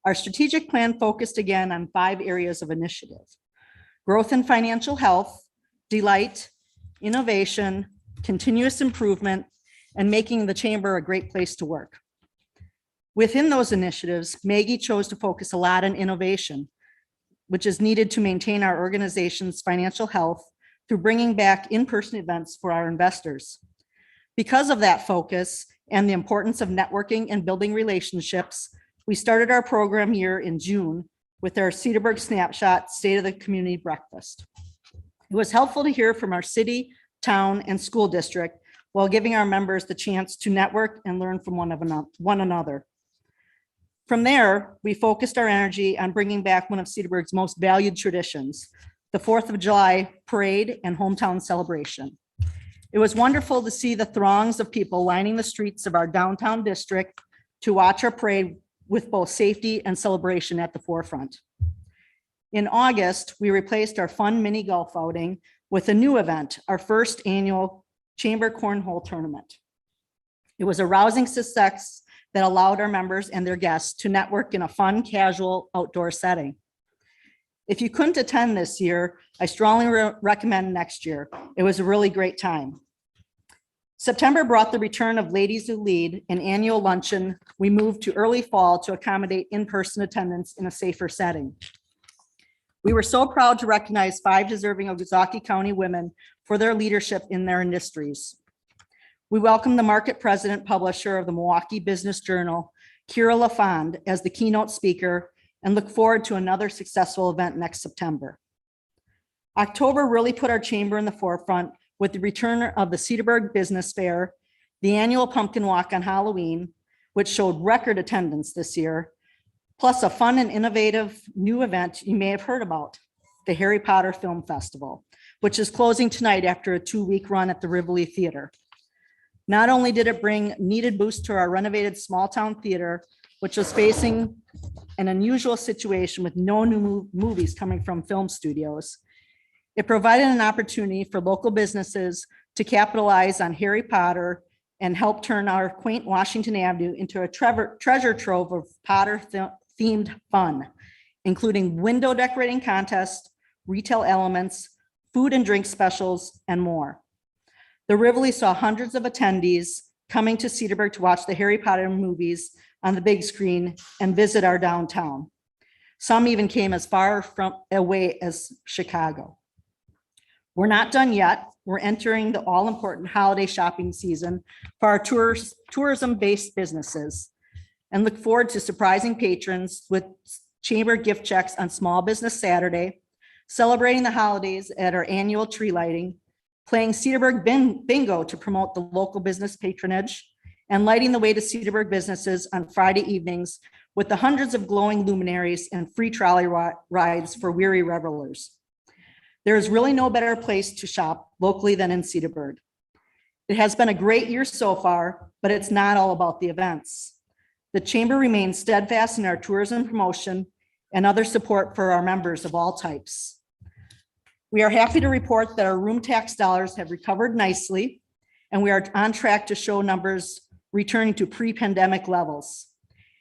Our strategic plan focused again on 5 areas of initiative: growth and financial health, delight, innovation, continuous improvement, and making the chamber a great place to work. Within those initiatives, Maggie chose to focus a lot on innovation, which is needed to maintain our organization's financial health through bringing back in-person events for our investors. Because of that focus and the importance of networking and building relationships, we started our program year in June with our Cedarburg Snapshot State of the Community Breakfast. It was helpful to hear from our city, town, and school district while giving our members the chance to network and learn from one another. From there, we focused our energy on bringing back one of Cedarburg's most valued traditions, the 4th of July parade and hometown celebration. It was wonderful to see the throngs of people lining the streets of our downtown district to watch our parade with both safety and celebration at the forefront. In August, we replaced our fun mini golf outing with a new event, our first annual Chamber Cornhole Tournament. It was a rousing success that allowed our members and their guests to network in a fun, casual outdoor setting. If you couldn't attend this year, I strongly recommend next year. It was a really great time. September brought the return of Ladies Who Lead, an annual luncheon we moved to early fall to accommodate in-person attendance in a safer setting. We were so proud to recognize 5 deserving Ozaukee County women for their leadership in their industries. We welcomed the market president publisher of the Milwaukee Business Journal, Kira LaFond, as the keynote speaker, and look forward to another successful event next September. October really put our chamber in the forefront with the return of the Cedarburg Business Fair, the annual pumpkin walk on Halloween, which showed record attendance this year, plus a fun and innovative new event you may have heard about, the Harry Potter Film Festival, which is closing tonight after a 2-week run at the Rivoli Theater. Not only did it bring needed boost to our renovated small town theater, which was facing an unusual situation with no new movies coming from film studios, it provided an opportunity for local businesses to capitalize on Harry Potter and help turn our quaint Washington Avenue into a treasure trove of Potter-themed fun, including window decorating contests, retail elements, food and drink specials, and more. The Rivoli saw hundreds of attendees, coming to Cedarburg to watch the Harry Potter movies on the big screen and visit our downtown. Some even came as far from away as Chicago. We're not done yet. We're entering the all-important holiday shopping season for our tourism-based businesses and look forward to surprising patrons with chamber gift checks on Small Business Saturday, celebrating the holidays at our annual tree lighting, playing Cedarburg Bingo to promote the local business patronage, and lighting the way to Cedarburg businesses on Friday evenings with the hundreds of glowing luminaries and free trolley rides for weary revelers. There is really no better place to shop locally than in Cedarburg. It has been a great year so far, but it's not all about the events. The chamber remains steadfast in our tourism promotion and other support for our members of all types. We are happy to report that our room tax dollars have recovered nicely, and we are on track to show numbers returning to pre-pandemic levels.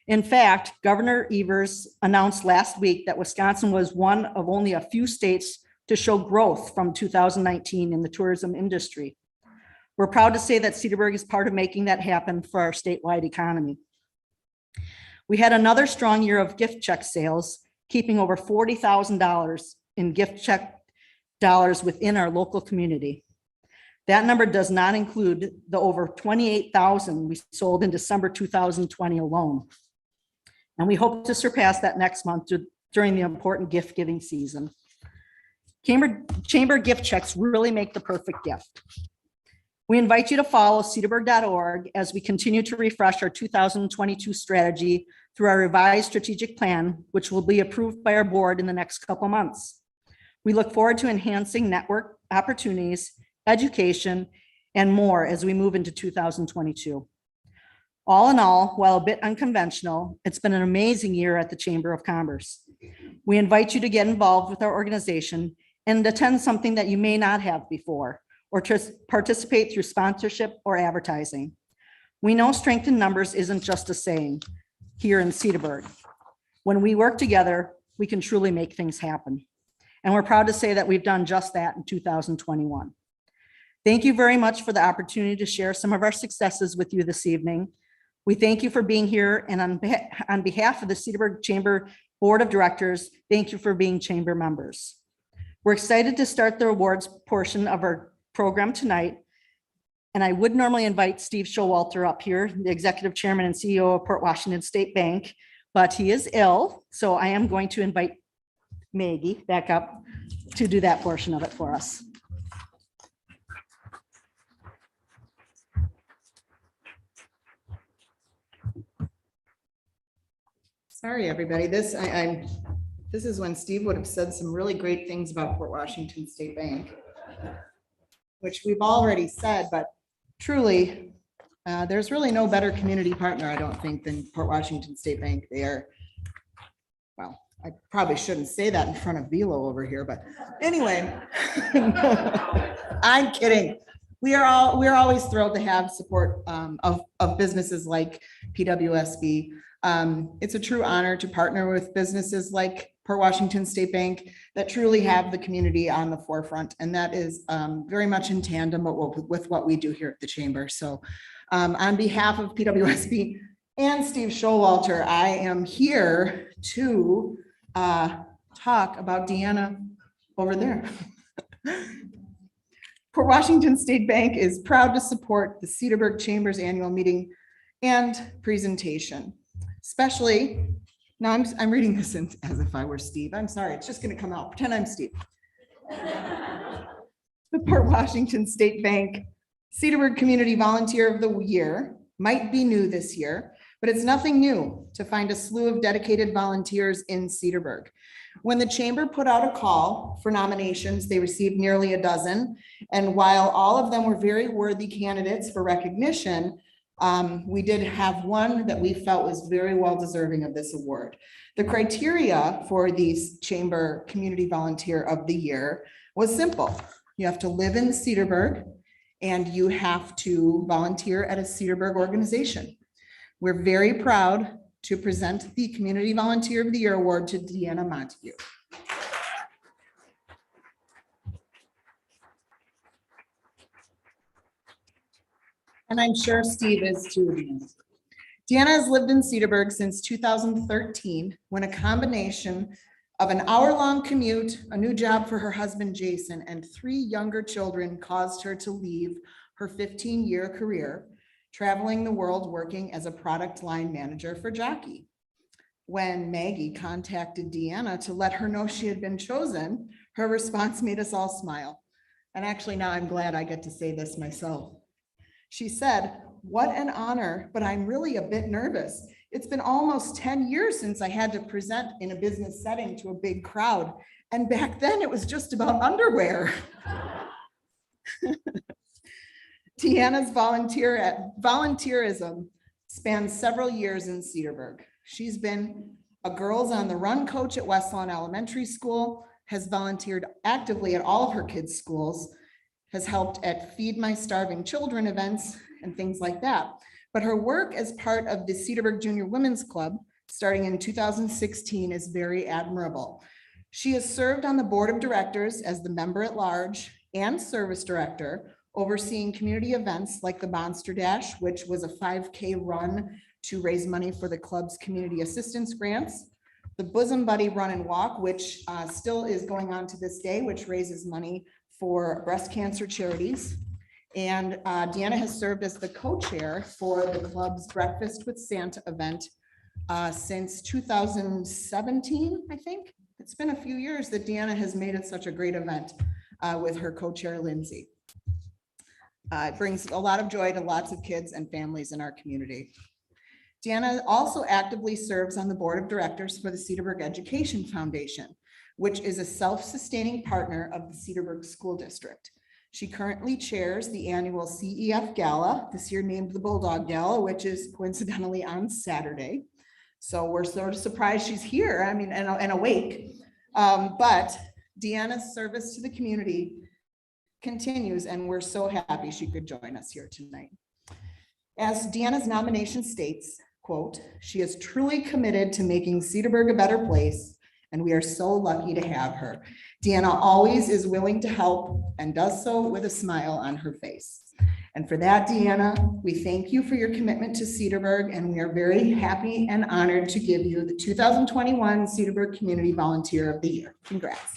In fact, Governor Evers announced last week that Wisconsin was one of only a few states to show growth from 2019 in the tourism industry. We're proud to say that Cedarburg is part of making that happen for our statewide economy. We had another strong year of gift check sales, keeping over $40,000 in gift check dollars within our local community. That number does not include the over 28,000 we sold in December 2020 alone. And we hope to surpass that next month during the important gift giving season. Chamber gift checks really make the perfect gift. We invite you to follow cedarburg.org as we continue to refresh our 2022 strategy through our revised strategic plan, which will be approved by our board in the next couple months. We look forward to enhancing network opportunities, education, and more as we move into 2022. All in all, while a bit unconventional, it's been an amazing year at the Chamber of Commerce. We invite you to get involved with our organization and attend something that you may not have before, or to participate through sponsorship or advertising. We know strength in numbers isn't just a saying here in Cedarburg. When we work together, we can truly make things happen. And we're proud to say that we've done just that in 2021. Thank you very much for the opportunity to share some of our successes with you this evening. We thank you for being here, and on behalf of the Cedarburg Chamber Board of Directors, thank you for being chamber members. We're excited to start the awards portion of our program tonight. And I would normally invite Steve Showalter up here, the Executive Chairman and CEO of Port Washington State Bank, but he is ill. So I am going to invite Maggie back up to do that portion of it for us. Sorry, everybody. This is when Steve would have said some really great things about Port Washington State Bank, which we've already said, but truly, there's really no better community partner, I don't think, than Port Washington State Bank. They are, well, I probably shouldn't say that in front of Velo over here, but anyway, I'm kidding. We're always thrilled to have support of businesses like PWSB. It's a true honor to partner with businesses like Port Washington State Bank that truly have the community on the forefront. And that is very much in tandem with what we do here at the Chamber. So on behalf of PWSB and Steve Showalter, I am here to talk about Deanna over there. Port Washington State Bank is proud to support the Cedarburg Chamber's annual meeting and presentation. Especially, now I'm reading this as if I were Steve. I'm sorry, it's just going to come out. Pretend I'm Steve. The Port Washington State Bank Cedarburg Community Volunteer of the Year might be new this year, but it's nothing new to find a slew of dedicated volunteers in Cedarburg. When the Chamber put out a call for nominations, they received nearly a dozen. And while all of them were very worthy candidates for recognition, we did have one that we felt was very well deserving of this award. The criteria for the Chamber Community Volunteer of the Year was simple. You have to live in Cedarburg and you have to volunteer at a Cedarburg organization. We're very proud to present the Community Volunteer of the Year Award to Deanna Montague. And I'm sure Steve is too. Deanna. Deanna has lived in Cedarburg since 2013, when a combination of an hour-long commute, a new job for her husband Jason, and 3 younger children caused her to leave her 15-year career, traveling the world working as a product line manager for Jockey. When Maggie contacted Deanna to let her know she had been chosen, her response made us all smile. And actually now I'm glad I get to say this myself. She said, "What an honor, but I'm really a bit nervous. It's been almost 10 years since I had to present in a business setting to a big crowd. And back then it was just about underwear." Deanna's volunteerism spans several years in Cedarburg. She's been a Girls on the Run coach at Westlawn Elementary School, has volunteered actively at all of her kids' schools, has helped at Feed My Starving Children events and things like that. But her work as part of the Cedarburg Junior Women's Club, starting in 2016, is very admirable. She has served on the board of directors as the member at large and service director, overseeing community events like the Monster Dash, which was a 5K run to raise money for the club's community assistance grants, the Bosom Buddy Run and Walk, which still is going on to this day, which raises money for breast cancer charities. And Deanna has served as the co-chair for the club's Breakfast with Santa event since 2017, I think. It's been a few years that Deanna has made it such a great event with her co-chair, Lindsay. It brings a lot of joy to lots of kids and families in our community. Deanna also actively serves on the board of directors for the Cedarburg Education Foundation, which is a self-sustaining partner of the Cedarburg School District. She currently chairs the annual CEF Gala, this year named the Bulldog Gala, which is coincidentally on Saturday. So we're sort of surprised she's here, I mean, and awake. But Deanna's service to the community continues, and we're so happy she could join us here tonight. As Deanna's nomination states, quote, "She is truly committed to making Cedarburg a better place, and we are so lucky to have her. Deanna always is willing to help and does so with a smile on her face." And for that, Deanna, we thank you for your commitment to Cedarburg, and we are very happy and honored to give you the 2021 Cedarburg Community Volunteer of the Year. Congrats.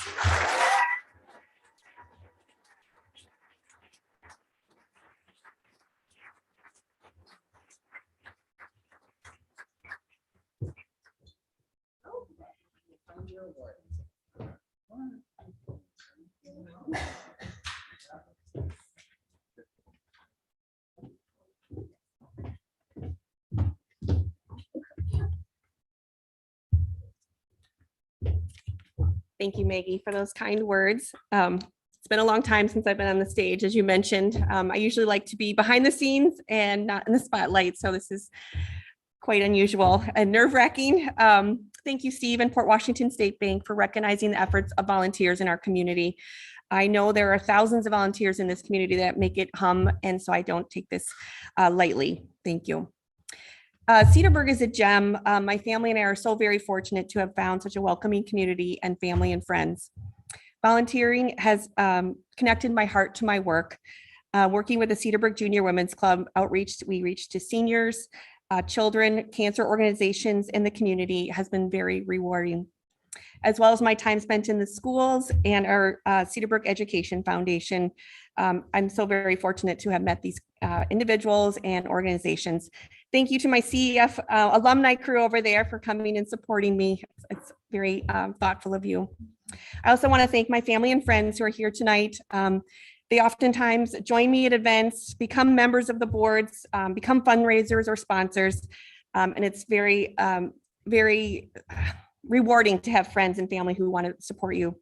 Thank you, Maggie, for those kind words. It's been a long time since I've been on the stage, as you mentioned. I usually like to be behind the scenes and not in the spotlight, so this is quite unusual and nerve-wracking. Thank you, Steve and Port Washington State Bank, for recognizing the efforts of volunteers in our community. I know there are thousands of volunteers in this community that make it hum, and so I don't take this lightly. Thank you. Cedarburg is a gem. My family and I are so very fortunate to have found such a welcoming community and family and friends. Volunteering has connected my heart to my work. Working with the Cedarburg Junior Women's Club outreach, we reach to seniors, children, cancer organizations in the community has been very rewarding, as well as my time spent in the schools and our Cedarburg Education Foundation. I'm so very fortunate to have met these individuals and organizations. Thank you to my CEF alumni crew over there for coming and supporting me. It's very thoughtful of you. I also want to thank my family and friends who are here tonight. They oftentimes join me at events, become members of the boards, become fundraisers or sponsors. And it's very, very rewarding to have friends and family who want to support you.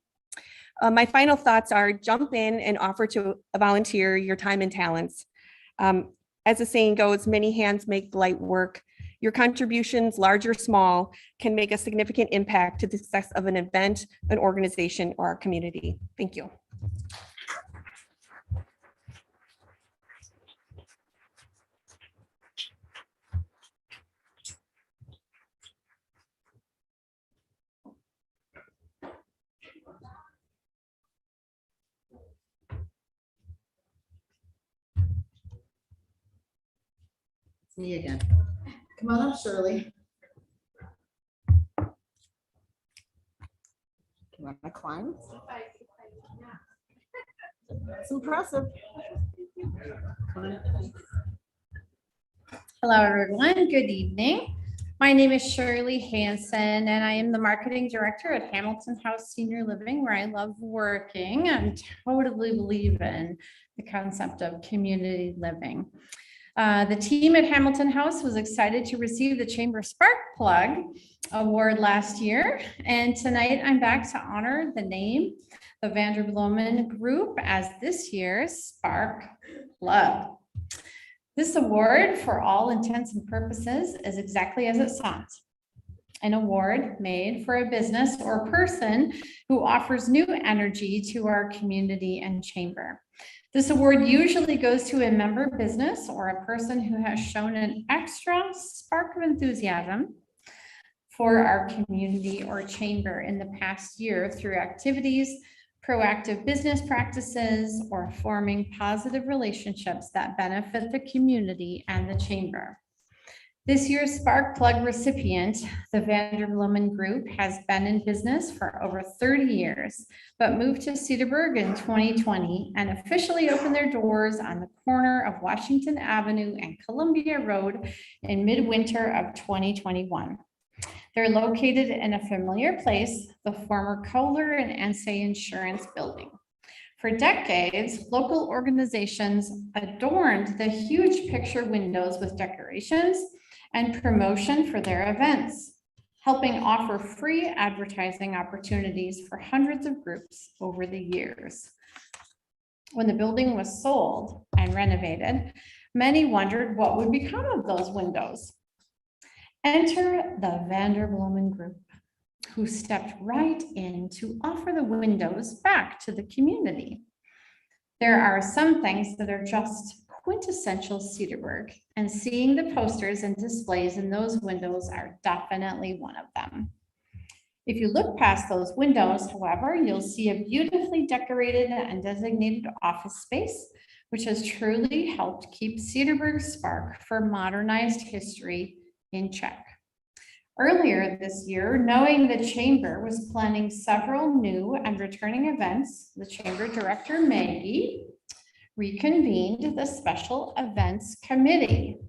My final thoughts are jump in and offer to volunteer your time and talents. As the saying goes, many hands make light work. Your contributions, large or small, can make a significant impact to the success of an event, an organization, or our community. Thank you. Me again. Come on up, Shirley. You want to climb? It's impressive. Hello, everyone. Good evening. My name is Shirley Hanson, and I am the marketing director at Hamilton House Senior Living, where I love working and totally believe in the concept of community living. The team at Hamilton House was excited to receive the Chamber Spark Plug Award last year, and tonight I'm back to honor the name, the Vanderbloemen Group, as this year's Spark Plug. This award, for all intents and purposes, is exactly as it sounds. An award made for a business or person who offers new energy to our community and chamber. This award usually goes to a member business or a person who has shown an extra spark of enthusiasm for our community or chamber in the past year through activities, proactive business practices, or forming positive relationships that benefit the community and the chamber. This year's Spark Plug recipient, the Vanderbloemen Group, has been in business for over 30 years, but moved to Cedarburg in 2020 and officially opened their doors on the corner of Washington Avenue and Columbia Road in midwinter of 2021. They're located in a familiar place, the former Kohler and Ensay Insurance Building. For decades, local organizations adorned the huge picture windows with decorations and promotion for their events, helping offer free advertising opportunities for hundreds of groups over the years. When the building was sold and renovated, many wondered what would become of those windows. Enter the Vanderbloemen Group, who stepped right in to offer the windows back to the community. There are some things that are just quintessential Cedarburg, and seeing the posters and displays in those windows are definitely one of them. If you look past those windows, however, you'll see a beautifully decorated and designated office space, which has truly helped keep Cedarburg's spark for modernized history in check. Earlier this year, knowing the Chamber was planning several new and returning events, the Chamber Director, Maggie, reconvened the Special Events Committee.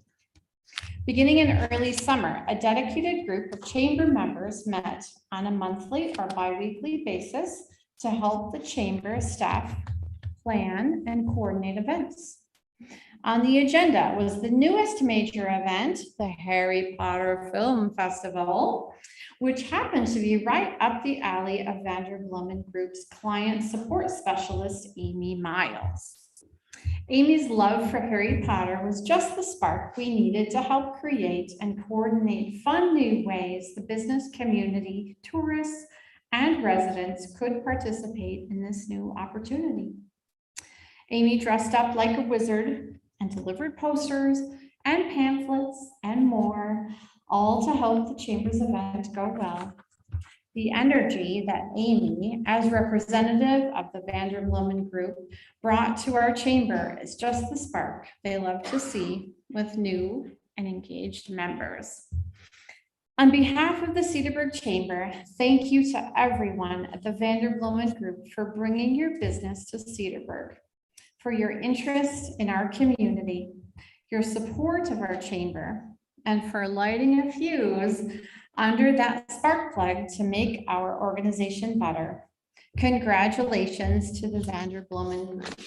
Beginning in early summer, a dedicated group of Chamber members met on a monthly or bi-weekly basis to help the Chamber staff plan and coordinate events. On the agenda was the newest major event, the Harry Potter Film Festival, which happened to be right up the alley of Vanderbloemen Group's client support specialist, Amy Miles. Amy's love for Harry Potter was just the spark we needed to help create and coordinate fun new ways the business community, tourists, and residents could participate in this new opportunity. Amy dressed up like a wizard and delivered posters and pamphlets and more, all to help the Chamber's event go well. The energy that Amy, as representative of the Vanderbloemen Group, brought to our Chamber is just the spark they love to see with new and engaged members. On behalf of the Cedarburg Chamber, thank you to everyone at the Vanderbloemen Group for bringing your business to Cedarburg, for your interest in our community, your support of our Chamber, and for lighting a fuse under that spark plug to make our organization better. Congratulations to the Vanderbloemen Group.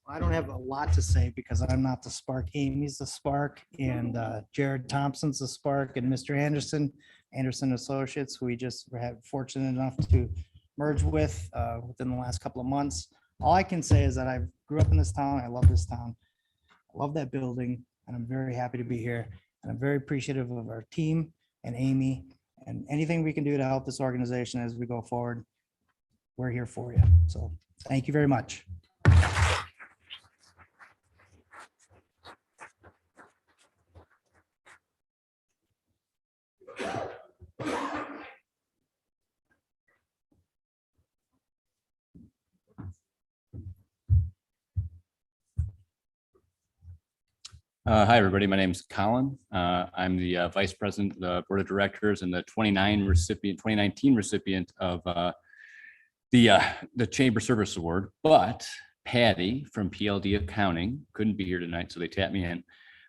I don't have a lot to say because I'm not the spark. Amy's the spark, and Jared Thompson's the spark, and Mr. Anderson Associates, who we just were fortunate enough to merge with within the last couple of months. All I can say is that I grew up in this town. I love this town. I love that building, and I'm very happy to be here. And I'm very appreciative of our team and Amy, and anything we can do to help this organization as we go forward, we're here for you. So thank you very much. Hi, everybody. My name is Colin. I'm the Vice President of the Board of Directors and the 2019 recipient of the Chamber Service Award. But Patty from PLD Accounting couldn't be here tonight, so they tapped me in.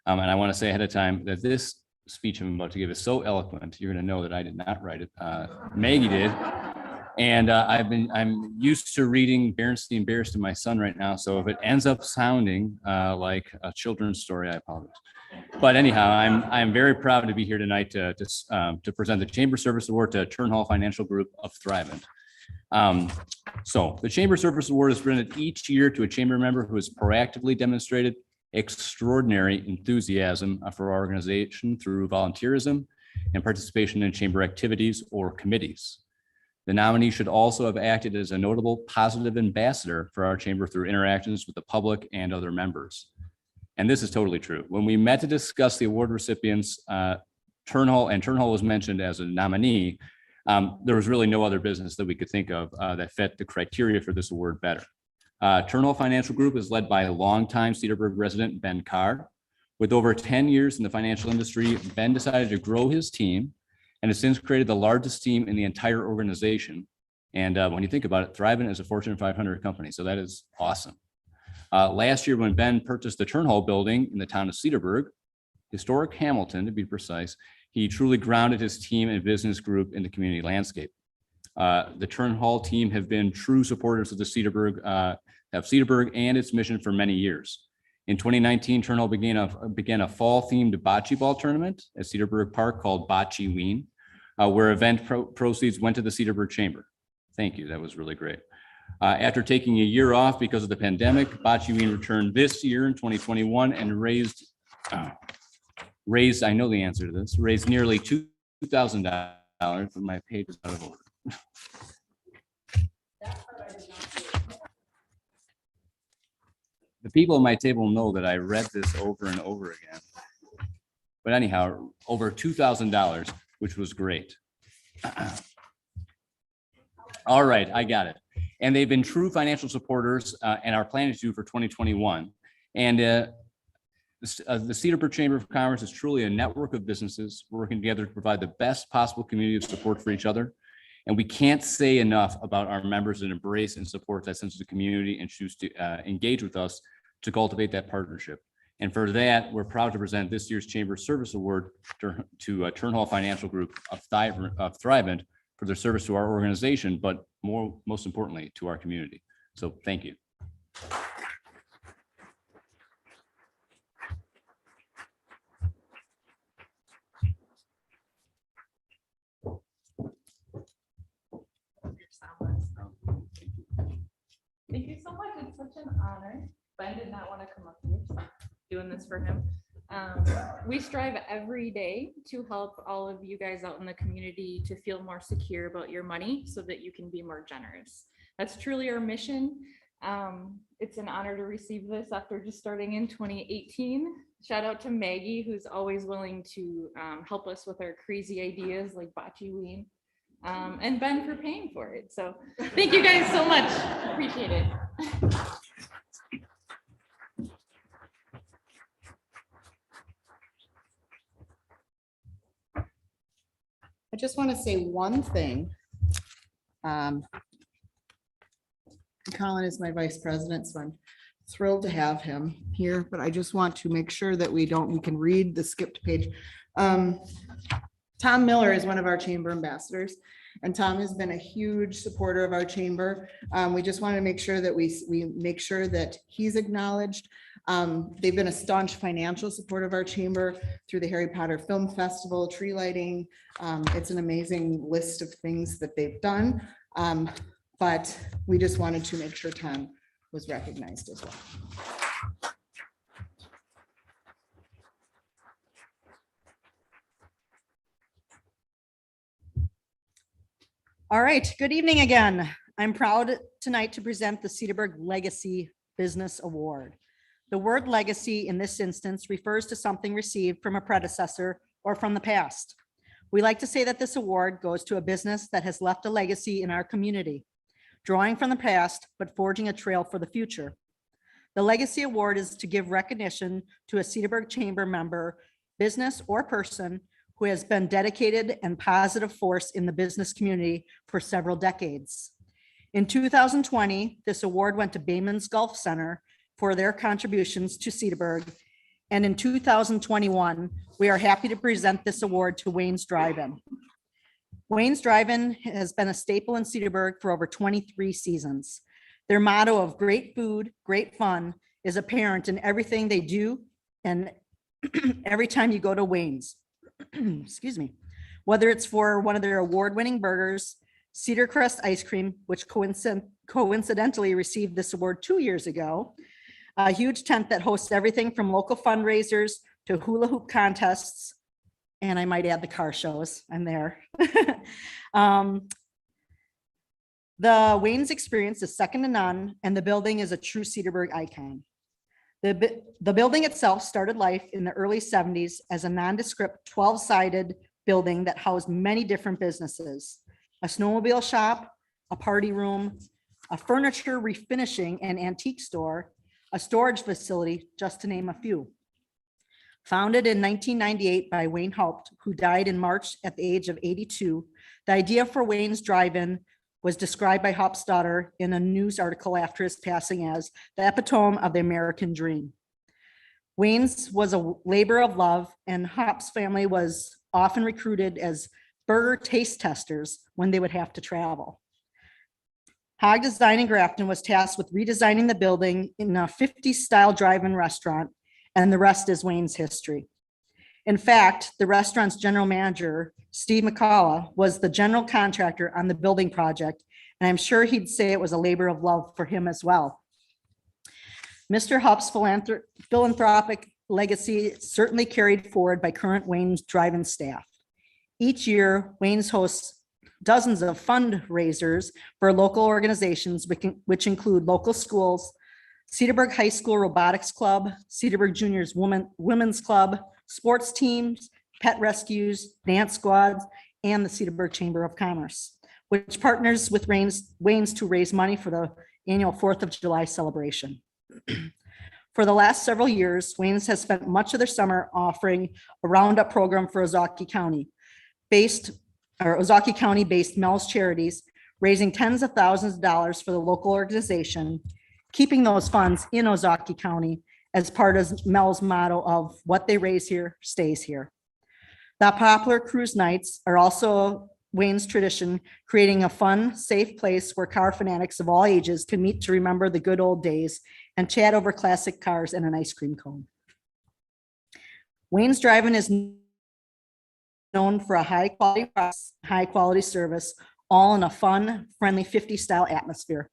And I want to say ahead of time that this speech I'm about to give is so eloquent, you're going to know that I did not write it. Maggie did. And I'm used to reading Berenstain Bears to my son right now. So if it ends up sounding like a children's story, I apologize. But anyhow, I'm very proud to be here tonight to present the Chamber Service Award to Turnhall Financial Group of Thrivent. So the Chamber Service Award is presented each year to a chamber member who has proactively demonstrated extraordinary enthusiasm for our organization through volunteerism and participation in chamber activities or committees. The nominee should also have acted as a notable positive ambassador for our chamber through interactions with the public and other members. And this is totally true. When we met to discuss the award recipients, Turnhall was mentioned as a nominee, there was really no other business that we could think of that fit the criteria for this award better. Turnhall Financial Group is led by a longtime Cedarburg resident, Ben Carr. With over 10 years in the financial industry, Ben decided to grow his team and has since created the largest team in the entire organization. And when you think about it, Thrivent is a Fortune 500 company, so that is awesome. Last year, when Ben purchased the Turnhall building in the town of Cedarburg, historic Hamilton to be precise, he truly grounded his team and business group in the community landscape. The Turnhall team have been true supporters of the Cedarburg and its mission for many years. In 2019, Turnhall began a fall-themed bocce ball tournament at Cedarburg Park called Bocce Ween, where event proceeds went to the Cedarburg Chamber. Thank you, that was really great. After taking a year off because of the pandemic, Bocce Ween returned this year in 2021 and raised, I know the answer to this, raised nearly $2,000, but my page is out of order. The people at my table know that I read this over and over again. But anyhow, over $2,000, which was great. All right, I got it. And they've been true financial supporters and are planning to do for 2021. And the Cedarburg Chamber of Commerce is truly a network of businesses working together to provide the best possible community of support for each other. And we can't say enough about our members that embrace and support that sense of the community and choose to engage with us to cultivate that partnership. And for that, we're proud to present this year's Chamber Service Award to Turnhall Financial Group of Thrivent for their service to our organization, but most importantly, to our community. So thank you. Thank you so much. It's such an honor. Ben did not want to come up here, so I'm doing this for him. We strive every day to help all of you guys out in the community to feel more secure about your money so that you can be more generous. That's truly our mission. It's an honor to receive this after just starting in 2018. Shout out to Maggie, who's always willing to help us with our crazy ideas like Bocce Ween. And Ben for paying for it. So thank you guys so much. Appreciate it. I just want to say one thing. Colin is my vice president, so I'm thrilled to have him here, but I just want to make sure that we can read the skipped page. Tom Miller is one of our chamber ambassadors, and Tom has been a huge supporter of our chamber. We just wanted to make sure that we make sure that he's acknowledged. They've been a staunch financial support of our chamber through the Harry Potter Film Festival, tree lighting. It's an amazing list of things that they've done. But we just wanted to make sure Tom was recognized as well. All right, good evening again. I'm proud tonight to present the Cedarburg Legacy Business Award. The word legacy in this instance refers to something received from a predecessor or from the past. We like to say that this award goes to a business that has left a legacy in our community, drawing from the past, but forging a trail for the future. The Legacy Award is to give recognition to a Cedarburg Chamber member, business, or person who has been dedicated and positive force in the business community for several decades. In 2020, this award went to Bayman's Golf Center for their contributions to Cedarburg. And in 2021, we are happy to present this award to Wayne's Drive-In. Wayne's Drive-In has been a staple in Cedarburg for over 23 seasons. Their motto of great food, great fun is apparent in everything they do and every time you go to Wayne's. Excuse me. Whether it's for one of their award-winning burgers, Cedar Crest ice cream, which coincidentally received this award 2 years ago, a huge tent that hosts everything from local fundraisers to hula hoop contests, and I might add the car shows. I'm there. The Wayne's experience is second to none, and the building is a true Cedarburg icon. The building itself started life in the early 70s as a nondescript 12-sided building that housed many different businesses: a snowmobile shop, a party room, a furniture refinishing and antique store, a storage facility, just to name a few. Founded in 1998 by Wayne Haupt, who died in March at the age of 82, the idea for Wayne's Drive-In was described by Haupt's daughter in a news article after his passing as the epitome of the American dream. Wayne's was a labor of love, and Haupt's family was often recruited as burger taste testers when they would have to travel. Hog Design in Grafton was tasked with redesigning the building in a 50s style drive-in restaurant, and the rest is Wayne's history. In fact, the restaurant's general manager, Steve McCullough, was the general contractor on the building project, and I'm sure he'd say it was a labor of love for him as well. Mr. Hupp's philanthropic legacy certainly carried forward by current Wayne's Drive-In staff. Each year, Wayne's hosts dozens of fundraisers for local organizations, which include local schools, Cedarburg High School Robotics Club, Cedarburg Juniors Women's Club, sports teams, pet rescues, dance squads, and the Cedarburg Chamber of Commerce, which partners with Wayne's to raise money for the annual 4th of July celebration. For the last several years, Wayne's has spent much of their summer offering a roundup program for Ozaukee County-based Mel's Charities, raising tens of thousands of dollars for the local organization, keeping those funds in Ozaukee County as part of Mel's motto of what they raise here stays here. The popular cruise nights are also Wayne's tradition, creating a fun, safe place where car fanatics of all ages can meet to remember the good old days and chat over classic cars and an ice cream cone. Wayne's Drive-In is known for a high quality service, all in a fun, friendly 50s style atmosphere.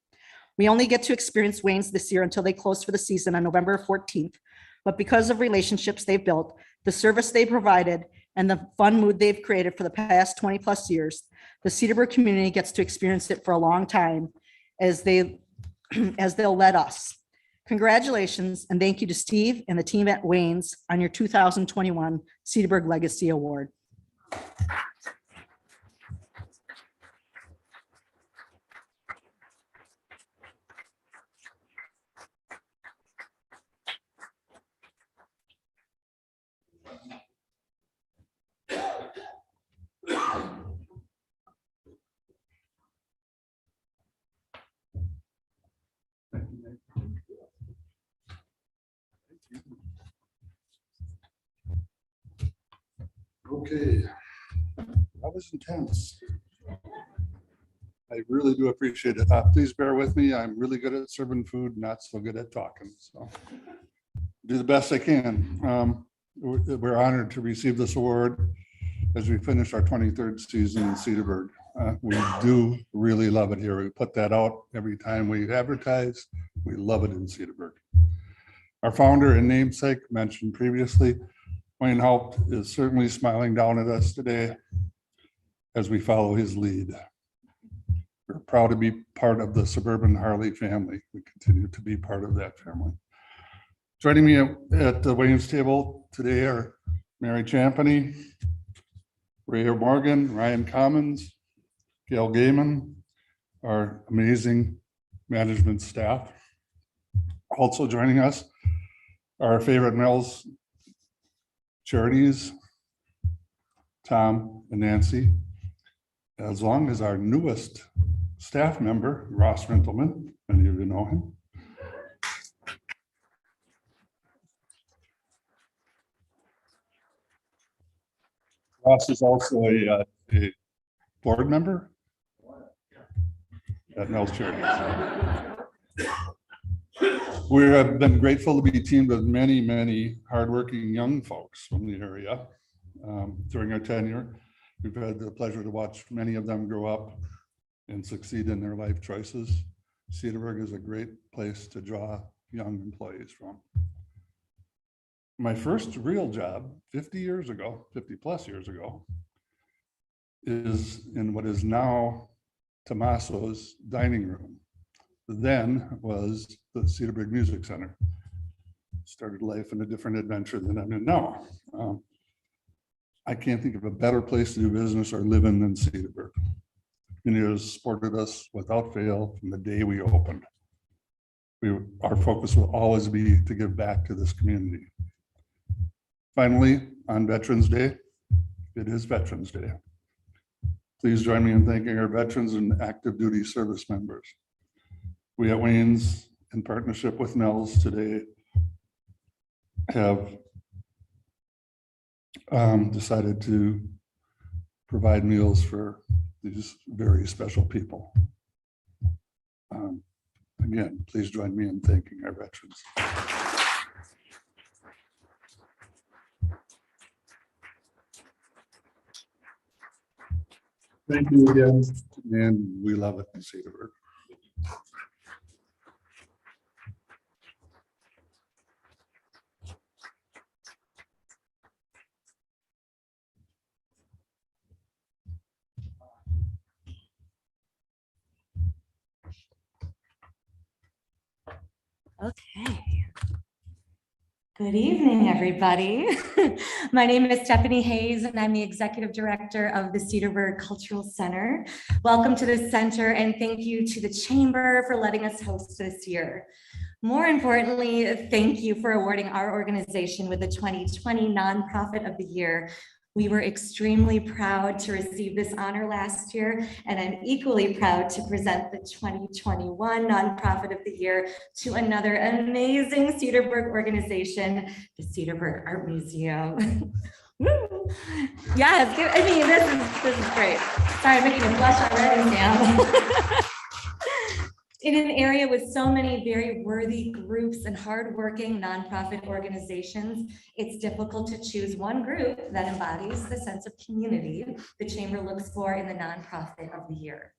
We only get to experience Wayne's this year until they close for the season on November 14th. But because of relationships they've built, the service they provided, and the fun mood they've created for the past 20 plus years, the Cedarburg community gets to experience it for a long time as they'll let us. Congratulations and thank you to Steve and the team at Wayne's on your 2021 Cedarburg Legacy Award. Okay, that was intense. I really do appreciate it. Please bear with me. I'm really good at serving food, not so good at talking. So do the best I can. We're honored to receive this award as we finish our 23rd season in Cedarburg. We do really love it here. We put that out every time we advertise. We love it in Cedarburg. Our founder and namesake, mentioned previously, Wayne Haupt, is certainly smiling down at us today as we follow his lead. We're proud to be part of the Suburban Harley family. We continue to be part of that family. Joining me at the Wayne's table today are Mary Champany, Ray Morgan, Ryan Commons, Gail Gaiman, our amazing management staff. Also joining us are our favorite Mills charities, Tom and Nancy, as long as our newest staff member, Ross Rintelman. Many of you know him. Ross is also a board member at Mills Charities. We have been grateful to be teamed with many, many hardworking young folks from the area during our tenure. We've had the pleasure to watch many of them grow up and succeed in their life choices. Cedarburg is a great place to draw young employees from. My first real job 50 years ago, 50 plus years ago, is in what is now Tomaso's dining room. Then was the Cedarburg Music Center. Started life in a different adventure than I'm in now. I can't think of a better place to do business or live in than Cedarburg. And it has supported us without fail from the day we opened. Our focus will always be to give back to this community. Finally, on Veterans Day, it is Veterans Day. Please join me in thanking our veterans and active duty service members. We at Wayne's, in partnership with Mills today, have decided to provide meals for these very special people. Again, please join me in thanking our veterans. Thank you again, and we love it in Cedarburg. Okay. Good evening, everybody. My name is Stephanie Hayes, and I'm the Executive Director of the Cedarburg Cultural Center. Welcome to the center, and thank you to the Chamber for letting us host this year. More importantly, thank you for awarding our organization with the 2020 Nonprofit of the Year. We were extremely proud to receive this honor last year, and I'm equally proud to present the 2021 Nonprofit of the Year to another amazing Cedarburg organization, the Cedarburg Art Museum. Woo! Yes, I mean, this is great. Sorry, I'm making a blush already, Sam. In an area with so many very worthy groups and hardworking nonprofit organizations, it's difficult to choose one group that embodies the sense of community the Chamber looks for in the Nonprofit of the Year.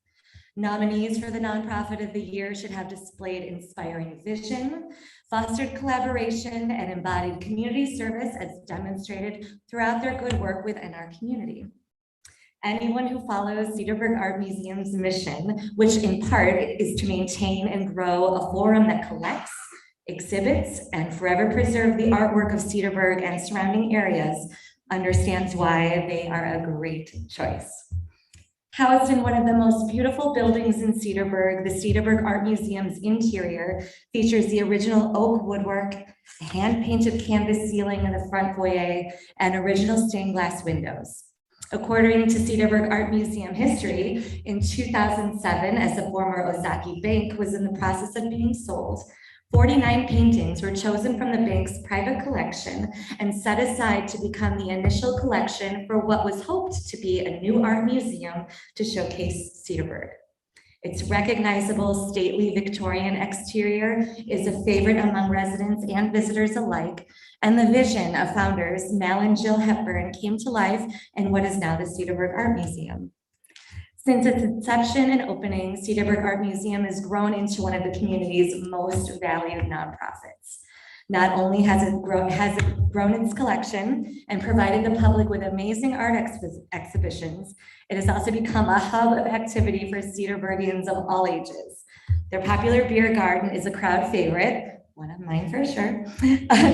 Nominees for the Nonprofit of the Year should have displayed inspiring vision, fostered collaboration, and embodied community service as demonstrated throughout their good work within our community. Anyone who follows Cedarburg Art Museum's mission, which in part is to maintain and grow a forum that collects, exhibits, and forever preserve the artwork of Cedarburg and surrounding areas, understands why they are a great choice. Housed in one of the most beautiful buildings in Cedarburg, the Cedarburg Art Museum's interior features the original oak woodwork, a hand-painted canvas ceiling in the front foyer, and original stained glass windows. According to Cedarburg Art Museum history, in 2007, as the former Ozaki Bank was in the process of being sold, 49 paintings were chosen from the bank's private collection and set aside to become the initial collection for what was hoped to be a new art museum to showcase Cedarburg. Its recognizable stately Victorian exterior is a favorite among residents and visitors alike, and the vision of founders Mal and Jill Hepburn came to life in what is now the Cedarburg Art Museum. Since its inception and opening, Cedarburg Art Museum has grown into one of the community's most valued nonprofits. Not only has it grown its collection and provided the public with amazing art exhibitions, it has also become a hub of activity for Cedarburgians of all ages. Their popular beer garden is a crowd favorite, one of mine for sure,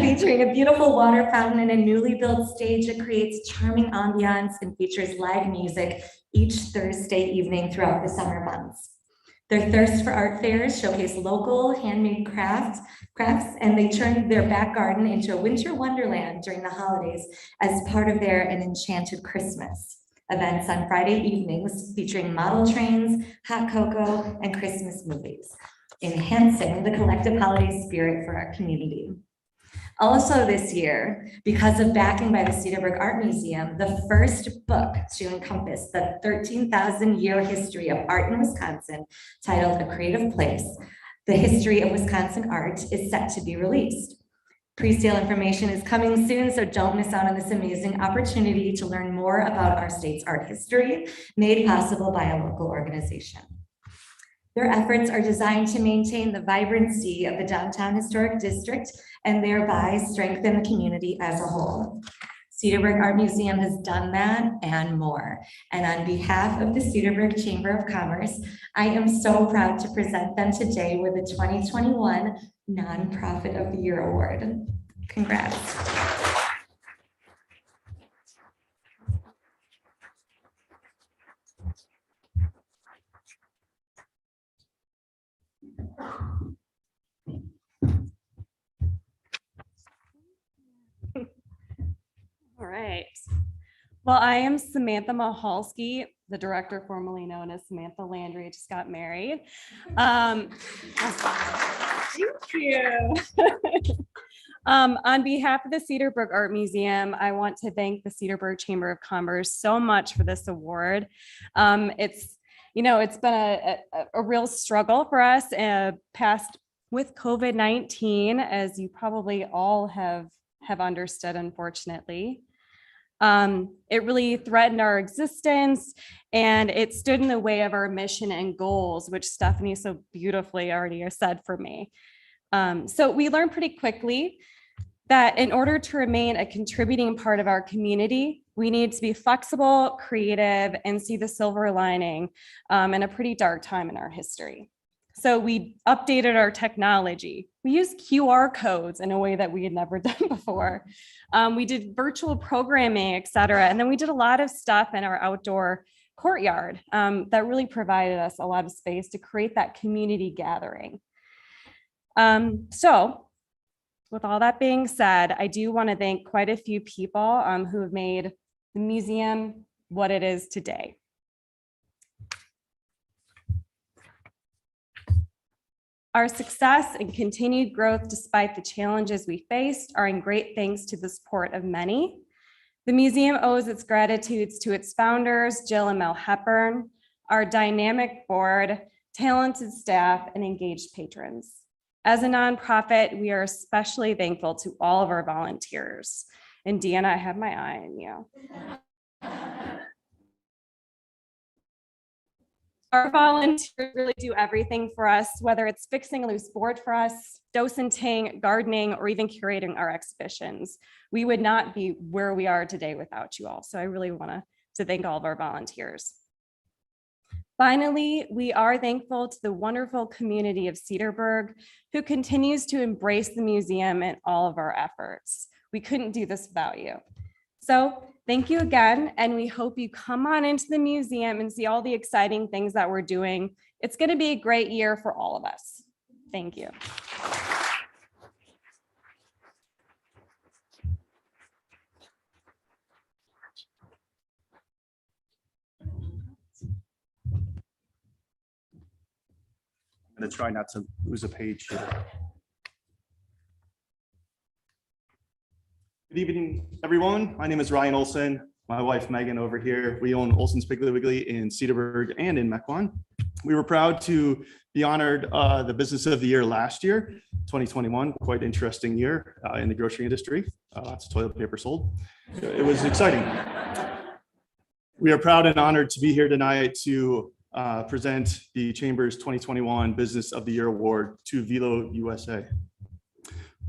featuring a beautiful water fountain and a newly built stage that creates charming ambiance and features live music each Thursday evening throughout the summer months. Their thirst for art fairs showcase local handmade crafts, and they turn their back garden into a winter wonderland during the holidays as part of their An Enchanted Christmas events on Friday evenings featuring model trains, hot cocoa, and Christmas movies, enhancing the collective holiday spirit for our community. Also this year, because of backing by the Cedarburg Art Museum, the first book to encompass the 13,000-year history of art in Wisconsin, titled A Creative Place, The History of Wisconsin Art, is set to be released. Pre-sale information is coming soon, so don't miss out on this amazing opportunity to learn more about our state's art history, made possible by a local organization. Their efforts are designed to maintain the vibrancy of the downtown historic district and thereby strengthen the community as a whole. Cedarburg Art Museum has done that and more. And on behalf of the Cedarburg Chamber of Commerce, I am so proud to present them today with the 2021 Nonprofit of the Year Award. Congrats. All right. Well, I am Samantha Mahalski, the director formerly known as Samantha Landry. I just got married. Thank you. On behalf of the Cedarburg Art Museum, I want to thank the Cedarburg Chamber of Commerce so much for this award. It's been a real struggle for us past with COVID-19, as you probably all have understood, unfortunately. It really threatened our existence, and it stood in the way of our mission and goals, which Stephanie so beautifully already said for me. So we learned pretty quickly that in order to remain a contributing part of our community, we need to be flexible, creative, and see the silver lining in a pretty dark time in our history. So we updated our technology. We used QR codes in a way that we had never done before. We did virtual programming, et cetera. And then we did a lot of stuff in our outdoor courtyard that really provided us a lot of space to create that community gathering. So with all that being said, I do want to thank quite a few people who have made the museum what it is today. Our success and continued growth despite the challenges we faced are in great thanks to the support of many. The museum owes its gratitudes to its founders, Jill and Mel Hepburn, our dynamic board, talented staff, and engaged patrons. As a nonprofit, we are especially thankful to all of our volunteers. And Deanna, I have my eye on you. Our volunteers really do everything for us, whether it's fixing a loose board for us, docenting, gardening, or even curating our exhibitions. We would not be where we are today without you all. So I really want to thank all of our volunteers. Finally, we are thankful to the wonderful community of Cedarburg, who continues to embrace the museum in all of our efforts. We couldn't do this without you. So thank you again, and we hope you come on into the museum and see all the exciting things that we're doing. It's going to be a great year for all of us. Thank you. I'm going to try not to lose a page here. Good evening, everyone. My name is Ryan Olson. My wife, Megan, over here. We own Olson's Piggly Wiggly in Cedarburg and in Mequon. We were proud to be honored the Business of the Year last year, 2021. Quite interesting year in the grocery industry. Lots of toilet paper sold. It was exciting. We are proud and honored to be here tonight to present the Chamber's 2021 Business of the Year Award to Velo USA.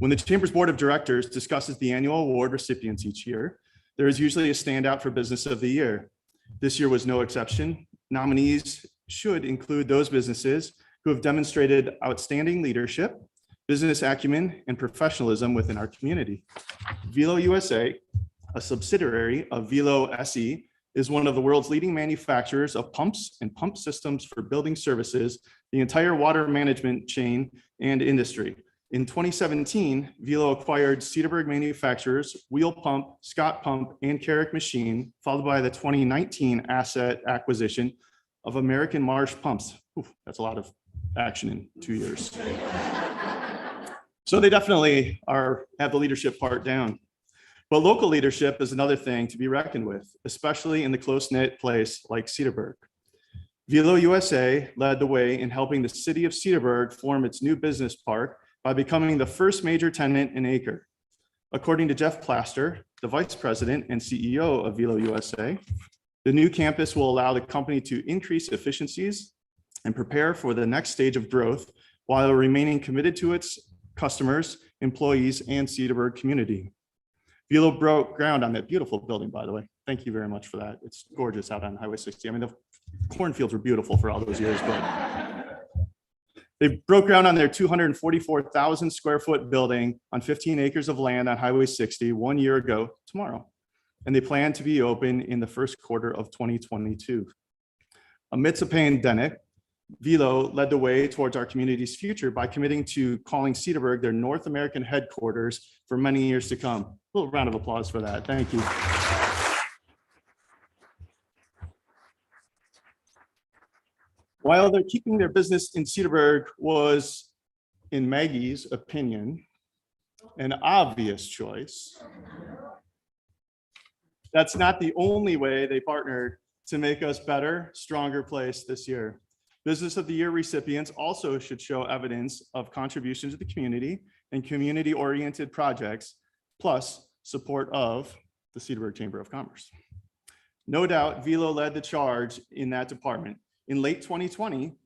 When the Chamber's Board of Directors discusses the annual award recipients each year, there is usually a standout for Business of the Year. This year was no exception. Nominees should include those businesses who have demonstrated outstanding leadership, business acumen, and professionalism within our community. Velo USA, a subsidiary of Velo SE, is one of the world's leading manufacturers of pumps and pump systems for building services, the entire water management chain and industry. In 2017, Velo acquired Cedarburg manufacturers Wheel Pump, Scott Pump, and Carrick Machine, followed by the 2019 asset acquisition of American Marsh Pumps. Oof, that's a lot of action in 2 years. So they definitely have the leadership part down. But local leadership is another thing to be reckoned with, especially in the close-knit place like Cedarburg. Velo USA led the way in helping the city of Cedarburg form its new business park by becoming the first major tenant in Acre. According to Jeff Plaster, the vice president and CEO of Velo USA, the new campus will allow the company to increase efficiencies and prepare for the next stage of growth while remaining committed to its customers, employees, and Cedarburg community. Velo broke ground on that beautiful building, by the way. Thank you very much for that. It's gorgeous out on Highway 60. I mean, the cornfields were beautiful for all those years, but they broke ground on their 244,000 square foot building on 15 acres of land on Highway 60 1 year ago tomorrow. And they plan to be open in the first quarter of 2022. Amidst a pandemic, Velo led the way towards our community's future by committing to calling Cedarburg their North American headquarters for many years to come. A little round of applause for that. Thank you. While they're keeping their business in Cedarburg was, in Maggie's opinion, an obvious choice, that's not the only way they partnered to make us better, stronger place this year. Business of the Year recipients also should show evidence of contributions to the community and community-oriented projects, plus support of the Cedarburg Chamber of Commerce. No doubt, Velo led the charge in that department. In late 2020,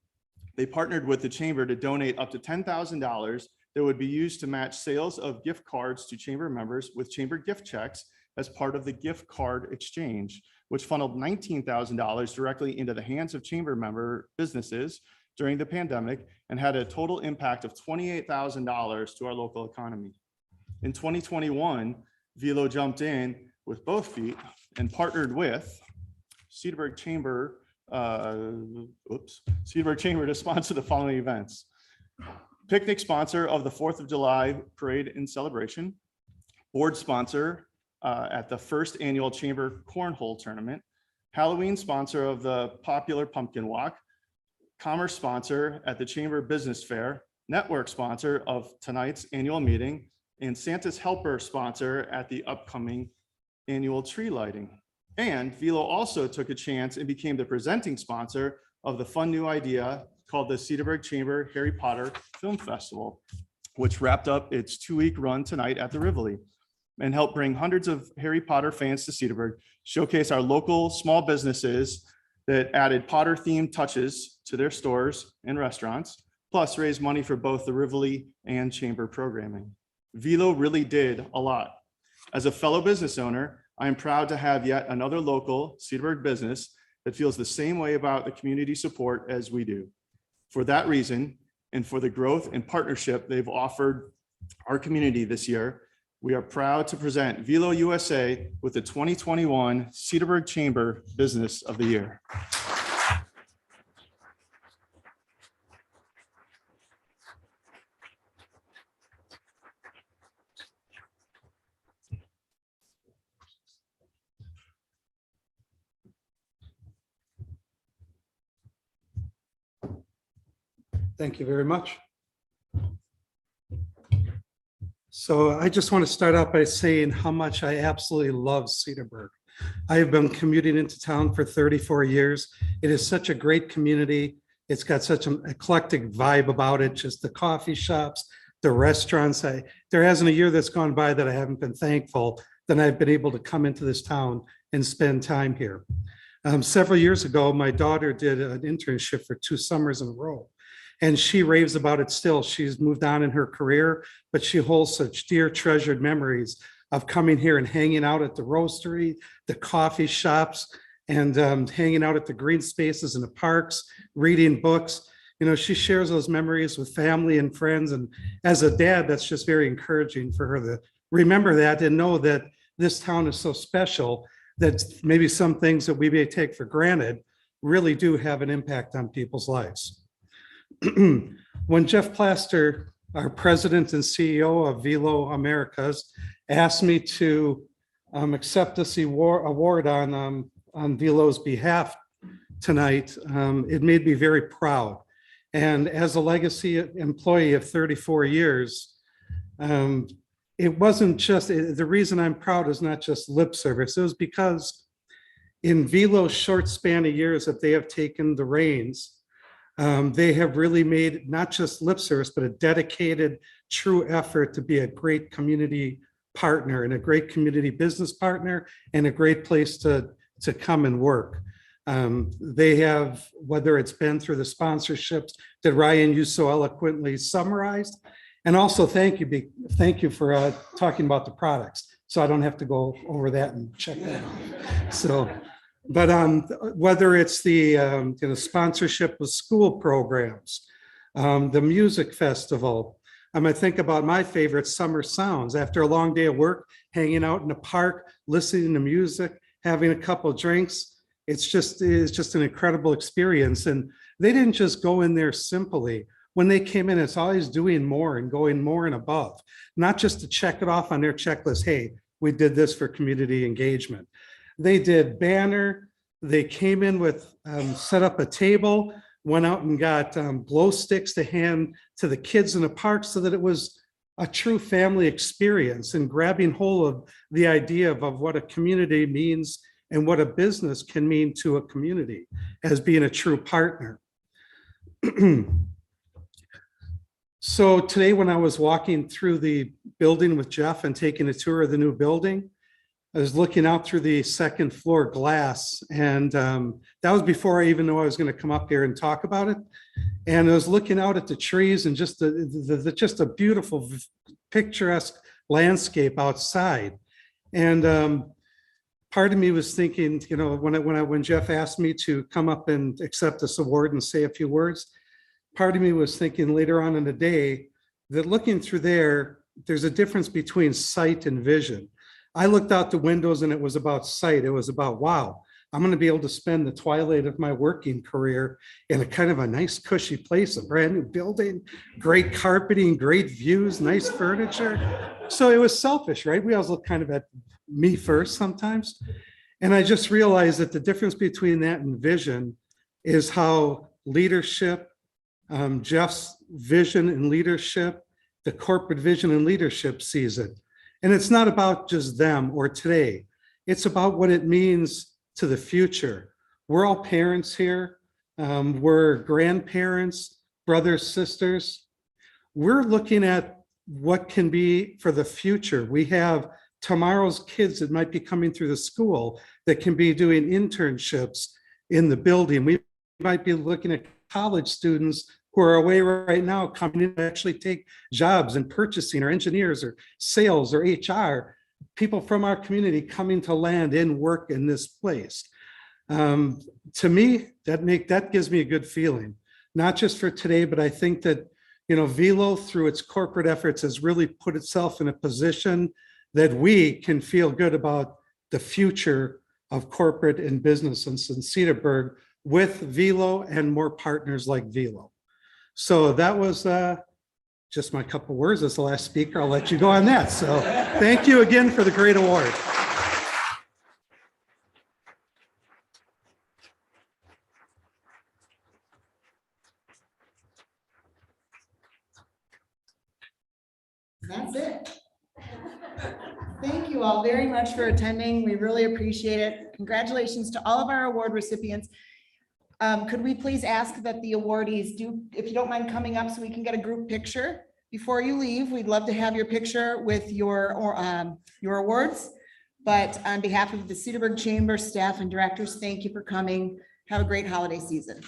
they partnered with the Chamber to donate up to $10,000 that would be used to match sales of gift cards to Chamber members with Chamber gift checks as part of the gift card exchange, which funneled $19,000 directly into the hands of Chamber member businesses during the pandemic and had a total impact of $28,000 to our local economy. In 2021, Velo jumped in with both feet and partnered with Cedarburg Chamber to sponsor the following events. Picnic sponsor of the 4th of July parade and celebration, board sponsor at the first annual Chamber Cornhole Tournament, Halloween sponsor of the popular Pumpkin Walk, commerce sponsor at the Chamber Business Fair, network sponsor of tonight's annual meeting, and Santa's helper sponsor at the upcoming annual tree lighting. And Velo also took a chance and became the presenting sponsor of the fun new idea called the Cedarburg Chamber Harry Potter Film Festival, which wrapped up its 2-week run tonight at the Rivoli and helped bring hundreds of Harry Potter fans to Cedarburg, showcase our local small businesses that added Potter themed touches to their stores and restaurants, plus raise money for both the Rivoli and Chamber programming. Velo really did a lot. As a fellow business owner, I am proud to have yet another local Cedarburg business that feels the same way about the community support as we do. For that reason, and for the growth and partnership they've offered our community this year, we are proud to present Velo USA with the 2021 Cedarburg Chamber Business of the Year. Thank you very much. So I just want to start out by saying how much I absolutely love Cedarburg. I have been commuting into town for 34 years. It is such a great community. It's got such an eclectic vibe about it, just the coffee shops, the restaurants. There hasn't a year that's gone by that I haven't been thankful that I've been able to come into this town and spend time here. Several years ago, my daughter did an internship for 2 summers in a row. And she raves about it still. She's moved on in her career, but she holds such dear treasured memories of coming here and hanging out at the roastery, the coffee shops, and hanging out at the green spaces in the parks, reading books. You know, she shares those memories with family and friends. And as a dad, that's just very encouraging for her to remember that and know that this town is so special that maybe some things that we may take for granted really do have an impact on people's lives. When Jeff Plaster, our president and CEO of Velo Americas, asked me to accept this award on Velo's behalf tonight, it made me very proud. And as a legacy employee of 34 years, it wasn't just, the reason I'm proud is not just lip service. It was because in Velo's short span of years that they have taken the reins, they have really made not just lip service, but a dedicated, true effort to be a great community partner and a great community business partner and a great place to come and work. They have, whether it's been through the sponsorships that Ryan, you so eloquently summarized, and also thank you for talking about the products, so I don't have to go over that and check that out. So, but whether it's the sponsorship of school programs, the music festival, I think about my favorite, Summer Sounds. After a long day of work, hanging out in the park, listening to music, having a couple drinks, it's just an incredible experience. And they didn't just go in there simply. When they came in, it's always doing more and going more and above, not just to check it off on their checklist. Hey, we did this for community engagement. They did banner. They came in with, set up a table, went out and got glow sticks to hand to the kids in the park so that it was a true family experience, and grabbing hold of the idea of what a community means and what a business can mean to a community as being a true partner. So today, when I was walking through the building with Jeff and taking a tour of the new building, I was looking out through the second floor glass, and that was before I even knew I was going to come up here and talk about it. And I was looking out at the trees and just just a beautiful, picturesque landscape outside. And part of me was thinking, when Jeff asked me to come up and accept this award and say a few words, part of me was thinking later on in the day that looking through there's a difference between sight and vision. I looked out the windows and it was about sight. It was about, wow, I'm going to be able to spend the twilight of my working career in a kind of a nice cushy place, a brand new building, great carpeting, great views, nice furniture. So it was selfish, right? We always look kind of at me first sometimes. And I just realized that the difference between that and vision is how leadership, Jeff's vision and leadership, the corporate vision and leadership sees it. And it's not about just them or today. It's about what it means to the future. We're all parents here. We're grandparents, brothers, sisters. We're looking at what can be for the future. We have tomorrow's kids that might be coming through the school that can be doing internships in the building. We might be looking at college students who are away right now coming in to actually take jobs in purchasing or engineers or sales or HR, people from our community coming to land and work in this place. To me, that gives me a good feeling, not just for today, but I think that, Velo through its corporate efforts has really put itself in a position that we can feel good about the future of corporate and business in Cedarburg with Velo and more partners like Velo. So that was just my couple words as the last speaker. I'll let you go on that. So thank you again for the great award. That's it. Thank you all very much for attending. We really appreciate it. Congratulations to all of our award recipients. Could we please ask that the awardees do, if you don't mind coming up so we can get a group picture before you leave? We'd love to have your picture with your awards. But on behalf of the Cedarburg Chamber staff and directors, thank you for coming. Have a great holiday season.